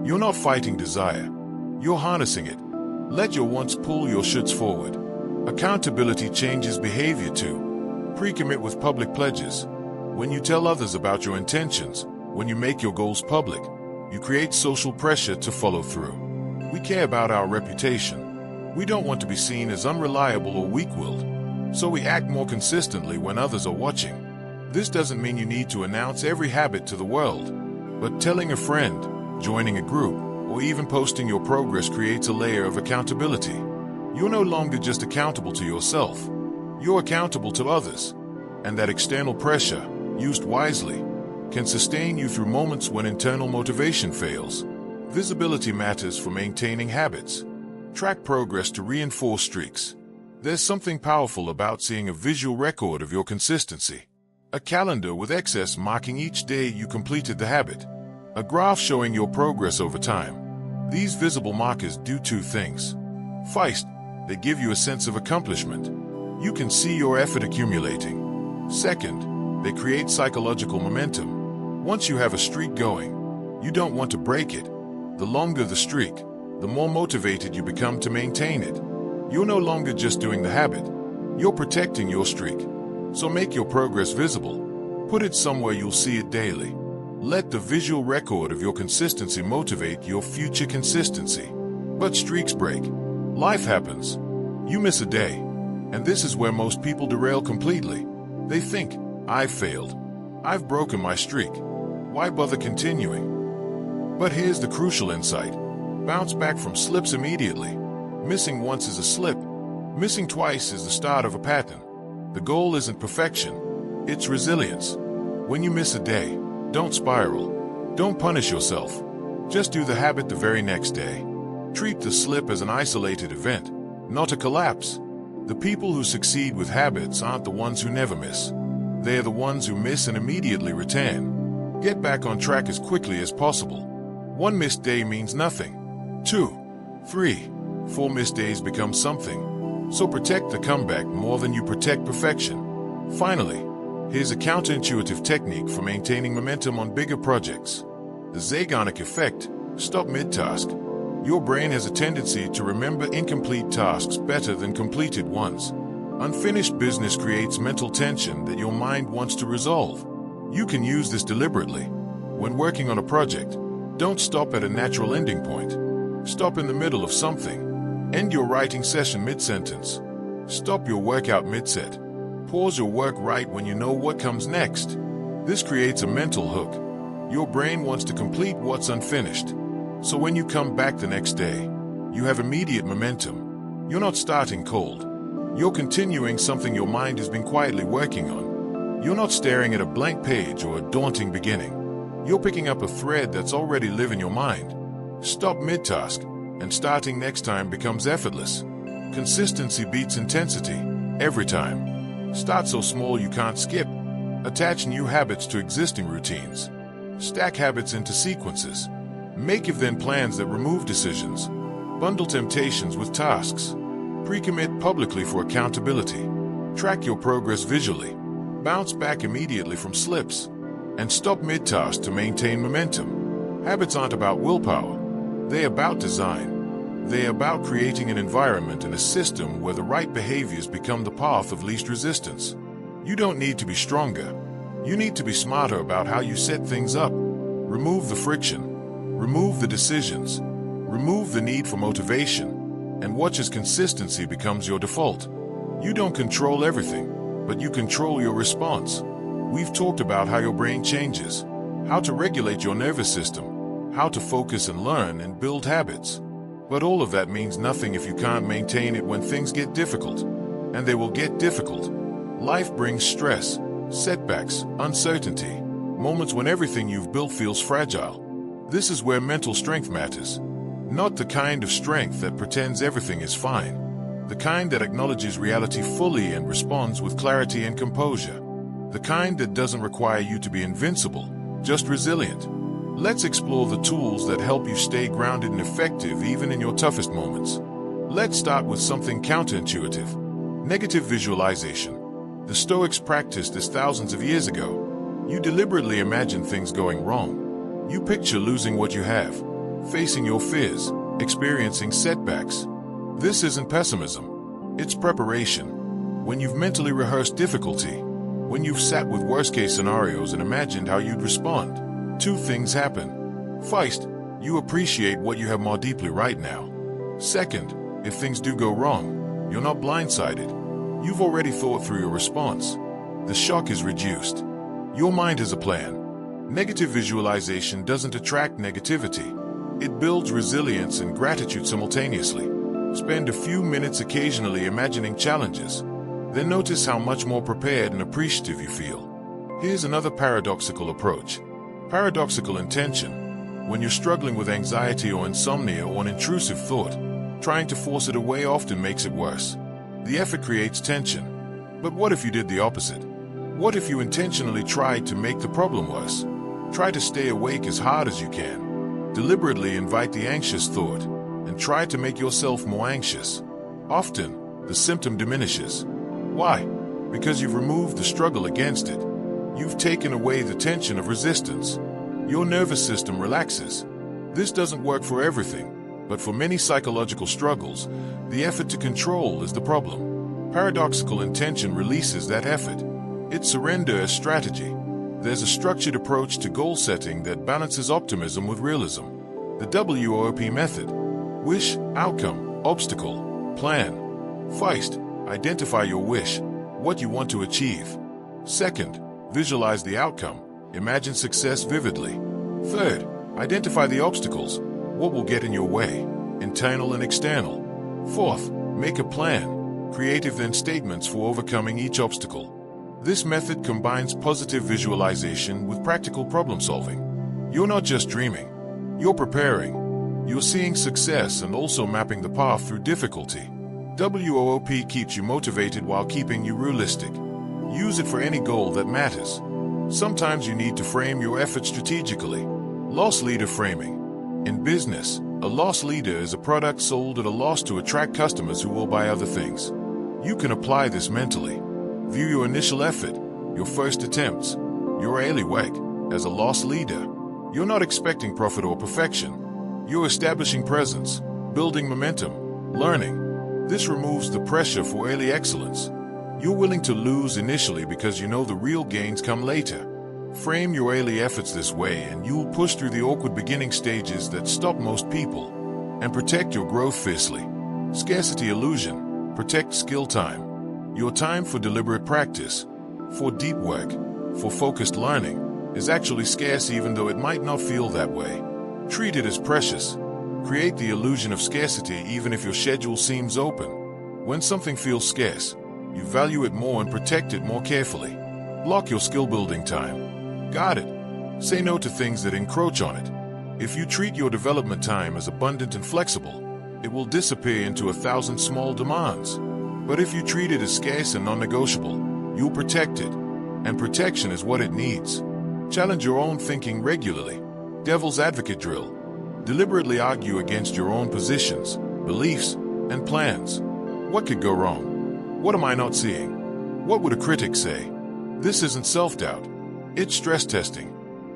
You're not fighting desire. You're harnessing it. Let your wants pull your shoulds forward. Accountability changes behavior too. Pre-commit with public pledges. When you tell others about your intentions, when you make your goals public, you create social pressure to follow through. We care about our reputation. We don't want to be seen as unreliable or weak-willed, so we act more consistently when others are watching. This doesn't mean you need to announce every habit to the world, but telling a friend, joining a group, or even posting your progress creates a layer of accountability. You're no longer just accountable to yourself. You're accountable to others, and that external pressure, used wisely, can sustain you through moments when internal motivation fails. Visibility matters for maintaining habits. Track progress to reinforce streaks. There's something powerful about seeing a visual record of your consistency. A calendar with X marking each day you completed the habit. A graph showing your progress over time. These visible markers do 2 things. First, they give you a sense of accomplishment. You can see your effort accumulating. Second, they create psychological momentum. Once you have a streak going, you don't want to break it. The longer the streak, the more motivated you become to maintain it. You're no longer just doing the habit. You're protecting your streak. So make your progress visible. Put it somewhere you'll see it daily. Let the visual record of your consistency motivate your future consistency. But streaks break. Life happens. You miss a day. And this is where most people derail completely. They think, I've failed. I've broken my streak. Why bother continuing? But here's the crucial insight. Bounce back from slips immediately. Missing once is a slip. Missing twice is the start of a pattern. The goal isn't perfection. It's resilience. When you miss a day, don't spiral. Don't punish yourself. Just do the habit the very next day. Treat the slip as an isolated event, not a collapse. The people who succeed with habits aren't the ones who never miss. They are the ones who miss and immediately return. Get back on track as quickly as possible. One missed day means nothing. 2, 3, 4 missed days become something. So protect the comeback more than you protect perfection. Finally, here's a counterintuitive technique for maintaining momentum on bigger projects. The Zeigarnik effect. Stop mid-task. Your brain has a tendency to remember incomplete tasks better than completed ones. Unfinished business creates mental tension that your mind wants to resolve. You can use this deliberately. When working on a project, don't stop at a natural ending point. Stop in the middle of something. End your writing session mid-sentence. Stop your workout mid-set. Pause your work right when you know what comes next. This creates a mental hook. Your brain wants to complete what's unfinished. So when you come back the next day, you have immediate momentum. You're not starting cold. You're continuing something your mind has been quietly working on. You're not staring at a blank page or a daunting beginning. You're picking up a thread that's already live in your mind. Stop mid-task, and starting next time becomes effortless. Consistency beats intensity, every time. Start so small you can't skip. Attach new habits to existing routines. Stack habits into sequences. Make if-then plans that remove decisions. Bundle temptations with tasks. Pre-commit publicly for accountability. Track your progress visually. Bounce back immediately from slips. And stop mid-task to maintain momentum. Habits aren't about willpower. They're about design. They're about creating an environment and a system where the right behaviors become the path of least resistance. You don't need to be stronger. You need to be smarter about how you set things up. Remove the friction. Remove the decisions. Remove the need for motivation. And watch as consistency becomes your default. You don't control everything, but you control your response. We've talked about how your brain changes, how to regulate your nervous system, how to focus and learn and build habits. But all of that means nothing if you can't maintain it when things get difficult. And they will get difficult. Life brings stress, setbacks, uncertainty, moments when everything you've built feels fragile. This is where mental strength matters. Not the kind of strength that pretends everything is fine. The kind that acknowledges reality fully and responds with clarity and composure. The kind that doesn't require you to be invincible, just resilient. Let's explore the tools that help you stay grounded and effective even in your toughest moments. Let's start with something counterintuitive. Negative visualization. The Stoics practiced this thousands of years ago. You deliberately imagine things going wrong. You picture losing what you have, facing your fears, experiencing setbacks. This isn't pessimism. It's preparation. When you've mentally rehearsed difficulty, when you've sat with worst-case scenarios and imagined how you'd respond, 2 things happen. First, you appreciate what you have more deeply right now. Second, if things do go wrong, you're not blindsided. You've already thought through your response. The shock is reduced. Your mind has a plan. Negative visualization doesn't attract negativity. It builds resilience and gratitude simultaneously. Spend a few minutes occasionally imagining challenges. Then notice how much more prepared and appreciative you feel. Here's another paradoxical approach. Paradoxical intention. When you're struggling with anxiety or insomnia or an intrusive thought, trying to force it away often makes it worse. The effort creates tension. But what if you did the opposite? What if you intentionally tried to make the problem worse? Try to stay awake as hard as you can. Deliberately invite the anxious thought, and try to make yourself more anxious. Often, the symptom diminishes. Why? Because you've removed the struggle against it. You've taken away the tension of resistance. Your nervous system relaxes. This doesn't work for everything, but for many psychological struggles, the effort to control is the problem. Paradoxical intention releases that effort. It's surrender as strategy. There's a structured approach to goal setting that balances optimism with realism. The WOOP method. Wish, outcome, obstacle, plan. First, identify your wish, what you want to achieve. Second, visualize the outcome. Imagine success vividly. Third, identify the obstacles, what will get in your way, internal and external. Fourth, make a plan, creative then statements for overcoming each obstacle. This method combines positive visualization with practical problem solving. You're not just dreaming, you're preparing. You're seeing success and also mapping the path through difficulty. WOOP keeps you motivated while keeping you realistic. Use it for any goal that matters. Sometimes you need to frame your effort strategically. Loss leader framing. In business, a loss leader is a product sold at a loss to attract customers who will buy other things. You can apply this mentally. View your initial effort, your first attempts, your early work, as a loss leader. You're not expecting profit or perfection. You're establishing presence, building momentum, learning. This removes the pressure for early excellence. You're willing to lose initially because you know the real gains come later. Frame your early efforts this way and you'll push through the awkward beginning stages that stop most people. And protect your growth fiercely. Scarcity illusion. Protect skill time. Your time for deliberate practice, for deep work, for focused learning, is actually scarce even though it might not feel that way. Treat it as precious. Create the illusion of scarcity even if your schedule seems open. When something feels scarce, you value it more and protect it more carefully. Block your skill building time. Guard it. Say no to things that encroach on it. If you treat your development time as abundant and flexible, it will disappear into 1,000 small demands. But if you treat it as scarce and non-negotiable, you'll protect it. And protection is what it needs. Challenge your own thinking regularly. Devil's advocate drill. Deliberately argue against your own positions, beliefs, and plans. What could go wrong? What am I not seeing? What would a critic say? This isn't self-doubt. It's stress testing.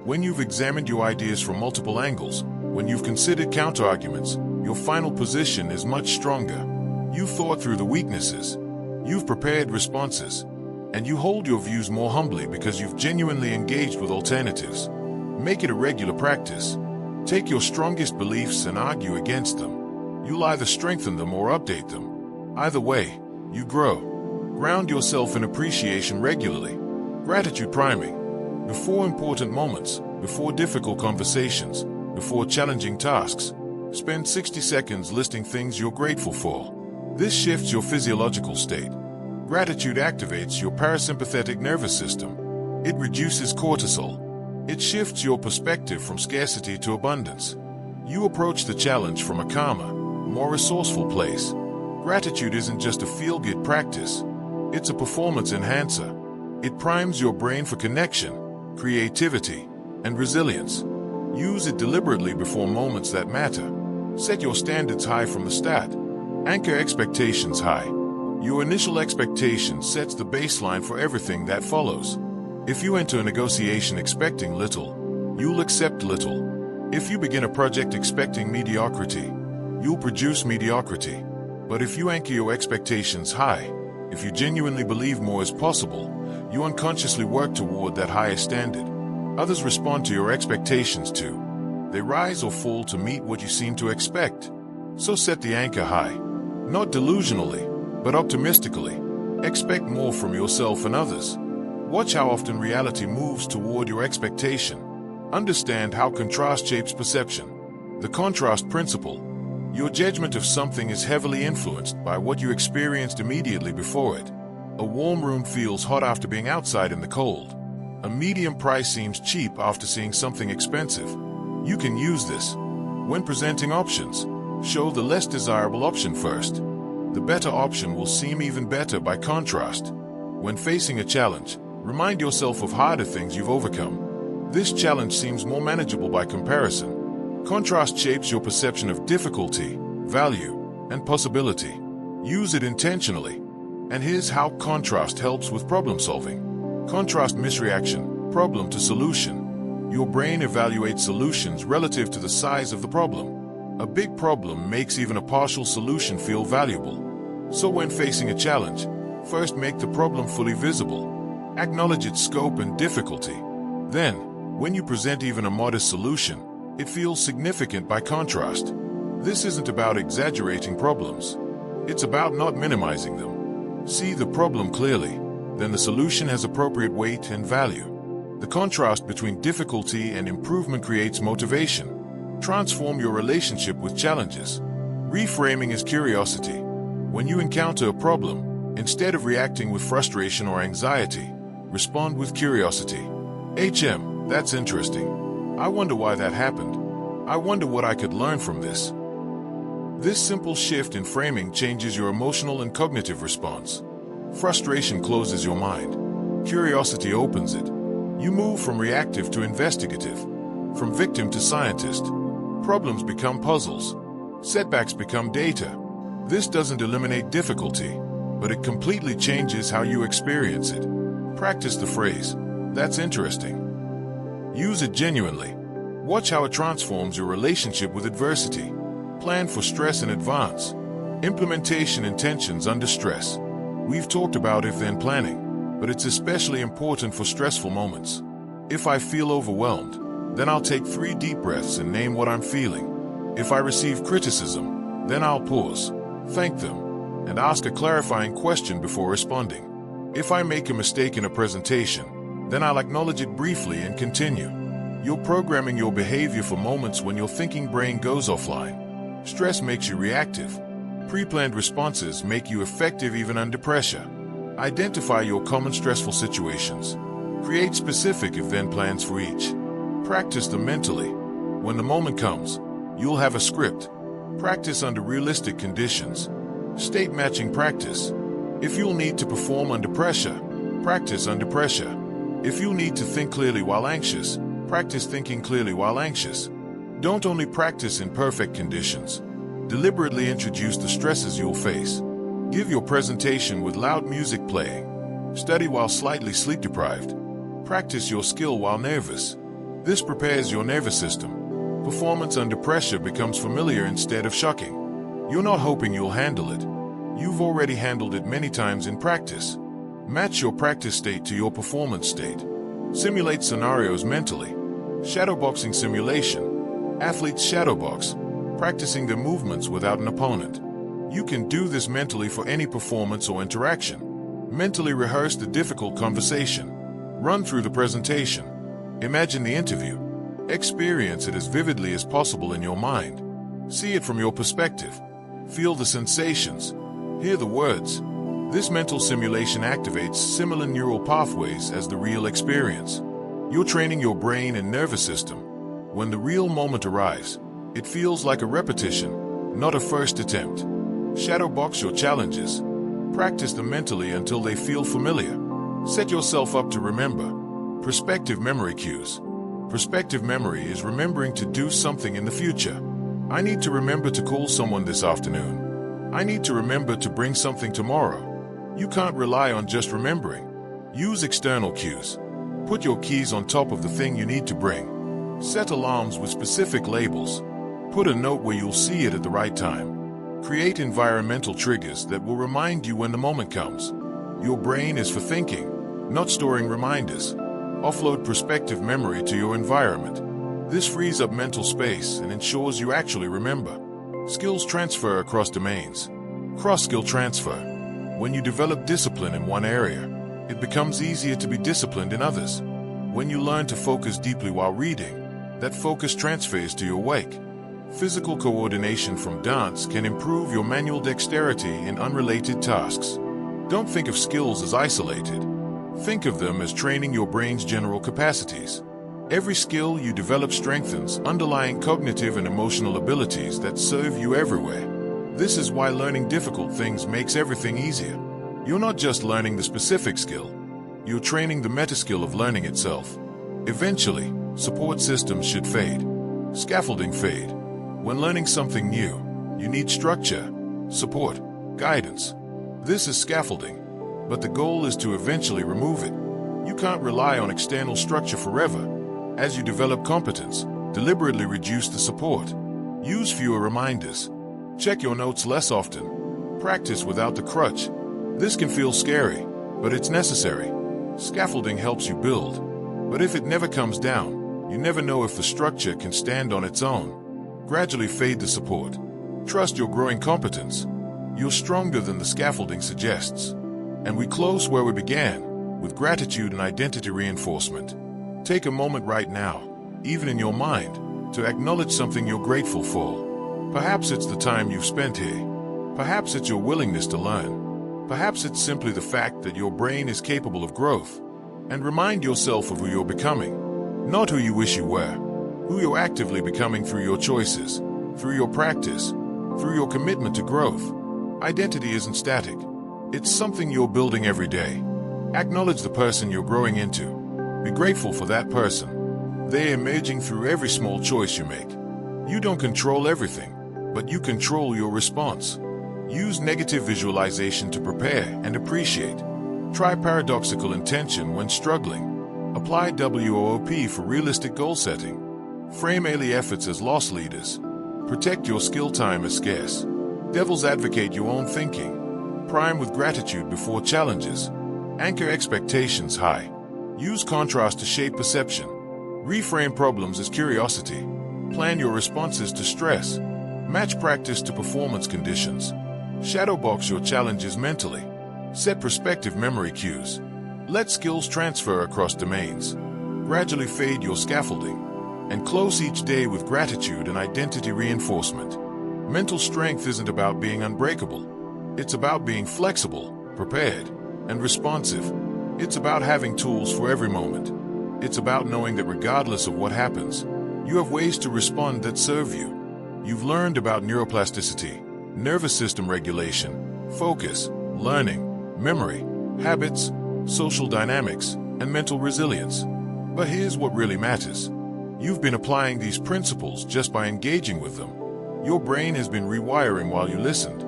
When you've examined your ideas from multiple angles, when you've considered counter-arguments, your final position is much stronger. You've thought through the weaknesses. You've prepared responses. And you hold your views more humbly because you've genuinely engaged with alternatives. Make it a regular practice. Take your strongest beliefs and argue against them. You'll either strengthen them or update them. Either way, you grow. Ground yourself in appreciation regularly. Gratitude priming. Before important moments, before difficult conversations, before challenging tasks, spend 60 seconds listing things you're grateful for. This shifts your physiological state. Gratitude activates your parasympathetic nervous system. It reduces cortisol. It shifts your perspective from scarcity to abundance. You approach the challenge from a calmer, more resourceful place. Gratitude isn't just a feel-good practice. It's a performance enhancer. It primes your brain for connection, creativity, and resilience. Use it deliberately before moments that matter. Set your standards high from the start. Anchor expectations high. Your initial expectation sets the baseline for everything that follows. If you enter a negotiation expecting little, you'll accept little. If you begin a project expecting mediocrity, you'll produce mediocrity. But if you anchor your expectations high, if you genuinely believe more is possible, you unconsciously work toward that higher standard. Others respond to your expectations too. They rise or fall to meet what you seem to expect. So set the anchor high. Not delusionally, but optimistically. Expect more from yourself and others. Watch how often reality moves toward your expectation. Understand how contrast shapes perception. The contrast principle. Your judgment of something is heavily influenced by what you experienced immediately before it. A warm room feels hot after being outside in the cold. A medium price seems cheap after seeing something expensive. You can use this. When presenting options, show the less desirable option first. The better option will seem even better by contrast. When facing a challenge, remind yourself of harder things you've overcome. This challenge seems more manageable by comparison. Contrast shapes your perception of difficulty, value, and possibility. Use it intentionally. And here's how contrast helps with problem solving. Contrast misreaction, problem to solution. Your brain evaluates solutions relative to the size of the problem. A big problem makes even a partial solution feel valuable. So when facing a challenge, first make the problem fully visible. Acknowledge its scope and difficulty. Then, when you present even a modest solution, it feels significant by contrast. This isn't about exaggerating problems. It's about not minimizing them. See the problem clearly, then the solution has appropriate weight and value. The contrast between difficulty and improvement creates motivation. Transform your relationship with challenges. Reframing is curiosity. When you encounter a problem, instead of reacting with frustration or anxiety, respond with curiosity. That's interesting. I wonder why that happened. I wonder what I could learn from this. This simple shift in framing changes your emotional and cognitive response. Frustration closes your mind. Curiosity opens it. You move from reactive to investigative, from victim to scientist. Problems become puzzles. Setbacks become data. This doesn't eliminate difficulty, but it completely changes how you experience it. Practice the phrase, "That's interesting." Use it genuinely. Watch how it transforms your relationship with adversity. Plan for stress in advance. Implementation intentions under stress. We've talked about if-then planning, but it's especially important for stressful moments. If I feel overwhelmed, then I'll take 3 deep breaths and name what I'm feeling. If I receive criticism, then I'll pause, thank them, and ask a clarifying question before responding. If I make a mistake in a presentation, then I'll acknowledge it briefly and continue. You're programming your behavior for moments when your thinking brain goes offline. Stress makes you reactive. Pre-planned responses make you effective even under pressure. Identify your common stressful situations. Create specific if-then plans for each. Practice them mentally. When the moment comes, you'll have a script. Practice under realistic conditions. State matching practice. If you'll need to perform under pressure, practice under pressure. If you'll need to think clearly while anxious, practice thinking clearly while anxious. Don't only practice in perfect conditions. Deliberately introduce the stresses you'll face. Give your presentation with loud music playing. Study while slightly sleep-deprived. Practice your skill while nervous. This prepares your nervous system. Performance under pressure becomes familiar instead of shocking. You're not hoping you'll handle it. You've already handled it many times in practice. Match your practice state to your performance state. Simulate scenarios mentally. Shadowboxing simulation. Athletes shadowbox, practicing their movements without an opponent. You can do this mentally for any performance or interaction. Mentally rehearse the difficult conversation. Run through the presentation. Imagine the interview. Experience it as vividly as possible in your mind. See it from your perspective. Feel the sensations. Hear the words. This mental simulation activates similar neural pathways as the real experience. You're training your brain and nervous system. When the real moment arrives, it feels like a repetition, not a first attempt. Shadowbox your challenges. Practice them mentally until they feel familiar. Set yourself up to remember. Perspective memory cues. Perspective memory is remembering to do something in the future. I need to remember to call someone this afternoon. I need to remember to bring something tomorrow. You can't rely on just remembering. Use external cues. Put your keys on top of the thing you need to bring. Set alarms with specific labels. Put a note where you'll see it at the right time. Create environmental triggers that will remind you when the moment comes. Your brain is for thinking, not storing reminders. Offload perspective memory to your environment. This frees up mental space and ensures you actually remember. Skills transfer across domains. Cross-skill transfer. When you develop discipline in one area, it becomes easier to be disciplined in others. When you learn to focus deeply while reading, that focus transfers to your wake. Physical coordination from dance can improve your manual dexterity in unrelated tasks. Don't think of skills as isolated. Think of them as training your brain's general capacities. Every skill you develop strengthens underlying cognitive and emotional abilities that serve you everywhere. This is why learning difficult things makes everything easier. You're not just learning the specific skill. You're training the meta-skill of learning itself. Eventually, support systems should fade. Scaffolding fade. When learning something new, you need structure, support, guidance. This is scaffolding, but the goal is to eventually remove it. You can't rely on external structure forever. As you develop competence, deliberately reduce the support. Use fewer reminders. Check your notes less often. Practice without the crutch. This can feel scary, but it's necessary. Scaffolding helps you build. But if it never comes down, you never know if the structure can stand on its own. Gradually fade the support. Trust your growing competence. You're stronger than the scaffolding suggests. And we close where we began, with gratitude and identity reinforcement. Take a moment right now, even in your mind, to acknowledge something you're grateful for. Perhaps it's the time you've spent here. Perhaps it's your willingness to learn. Perhaps it's simply the fact that your brain is capable of growth. And remind yourself of who you're becoming. Not who you wish you were. Who you're actively becoming through your choices, through your practice, through your commitment to growth. Identity isn't static. It's something you're building every day. Acknowledge the person you're growing into. Be grateful for that person. They're emerging through every small choice you make. You don't control everything, but you control your response. Use negative visualization to prepare and appreciate. Try paradoxical intention when struggling. Apply WOOP for realistic goal setting. Frame early efforts as loss leaders. Protect your skill time as scarce. Devil's advocate your own thinking. Prime with gratitude before challenges. Anchor expectations high. Use contrast to shape perception. Reframe problems as curiosity. Plan your responses to stress. Match practice to performance conditions. Shadowbox your challenges mentally. Set perspective memory cues. Let skills transfer across domains. Gradually fade your scaffolding. And close each day with gratitude and identity reinforcement. Mental strength isn't about being unbreakable. It's about being flexible, prepared, and responsive. It's about having tools for every moment. It's about knowing that regardless of what happens, you have ways to respond that serve you. You've learned about neuroplasticity, nervous system regulation, focus, learning, memory, habits, social dynamics, and mental resilience. But here's what really matters. You've been applying these principles just by engaging with them. Your brain has been rewiring while you listened.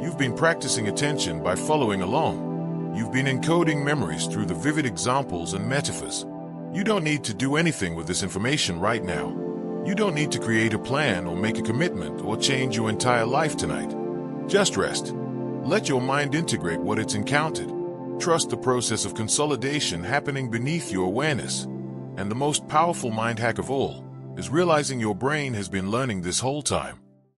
You've been practicing attention by following along. You've been encoding memories through the vivid examples and metaphors. You don't need to do anything with this information right now. You don't need to create a plan or make a commitment or change your entire life tonight. Just rest. Let your mind integrate what it's encountered. Trust the process of consolidation happening beneath your awareness. And the most powerful mind hack of all is realizing your brain has been learning this whole time.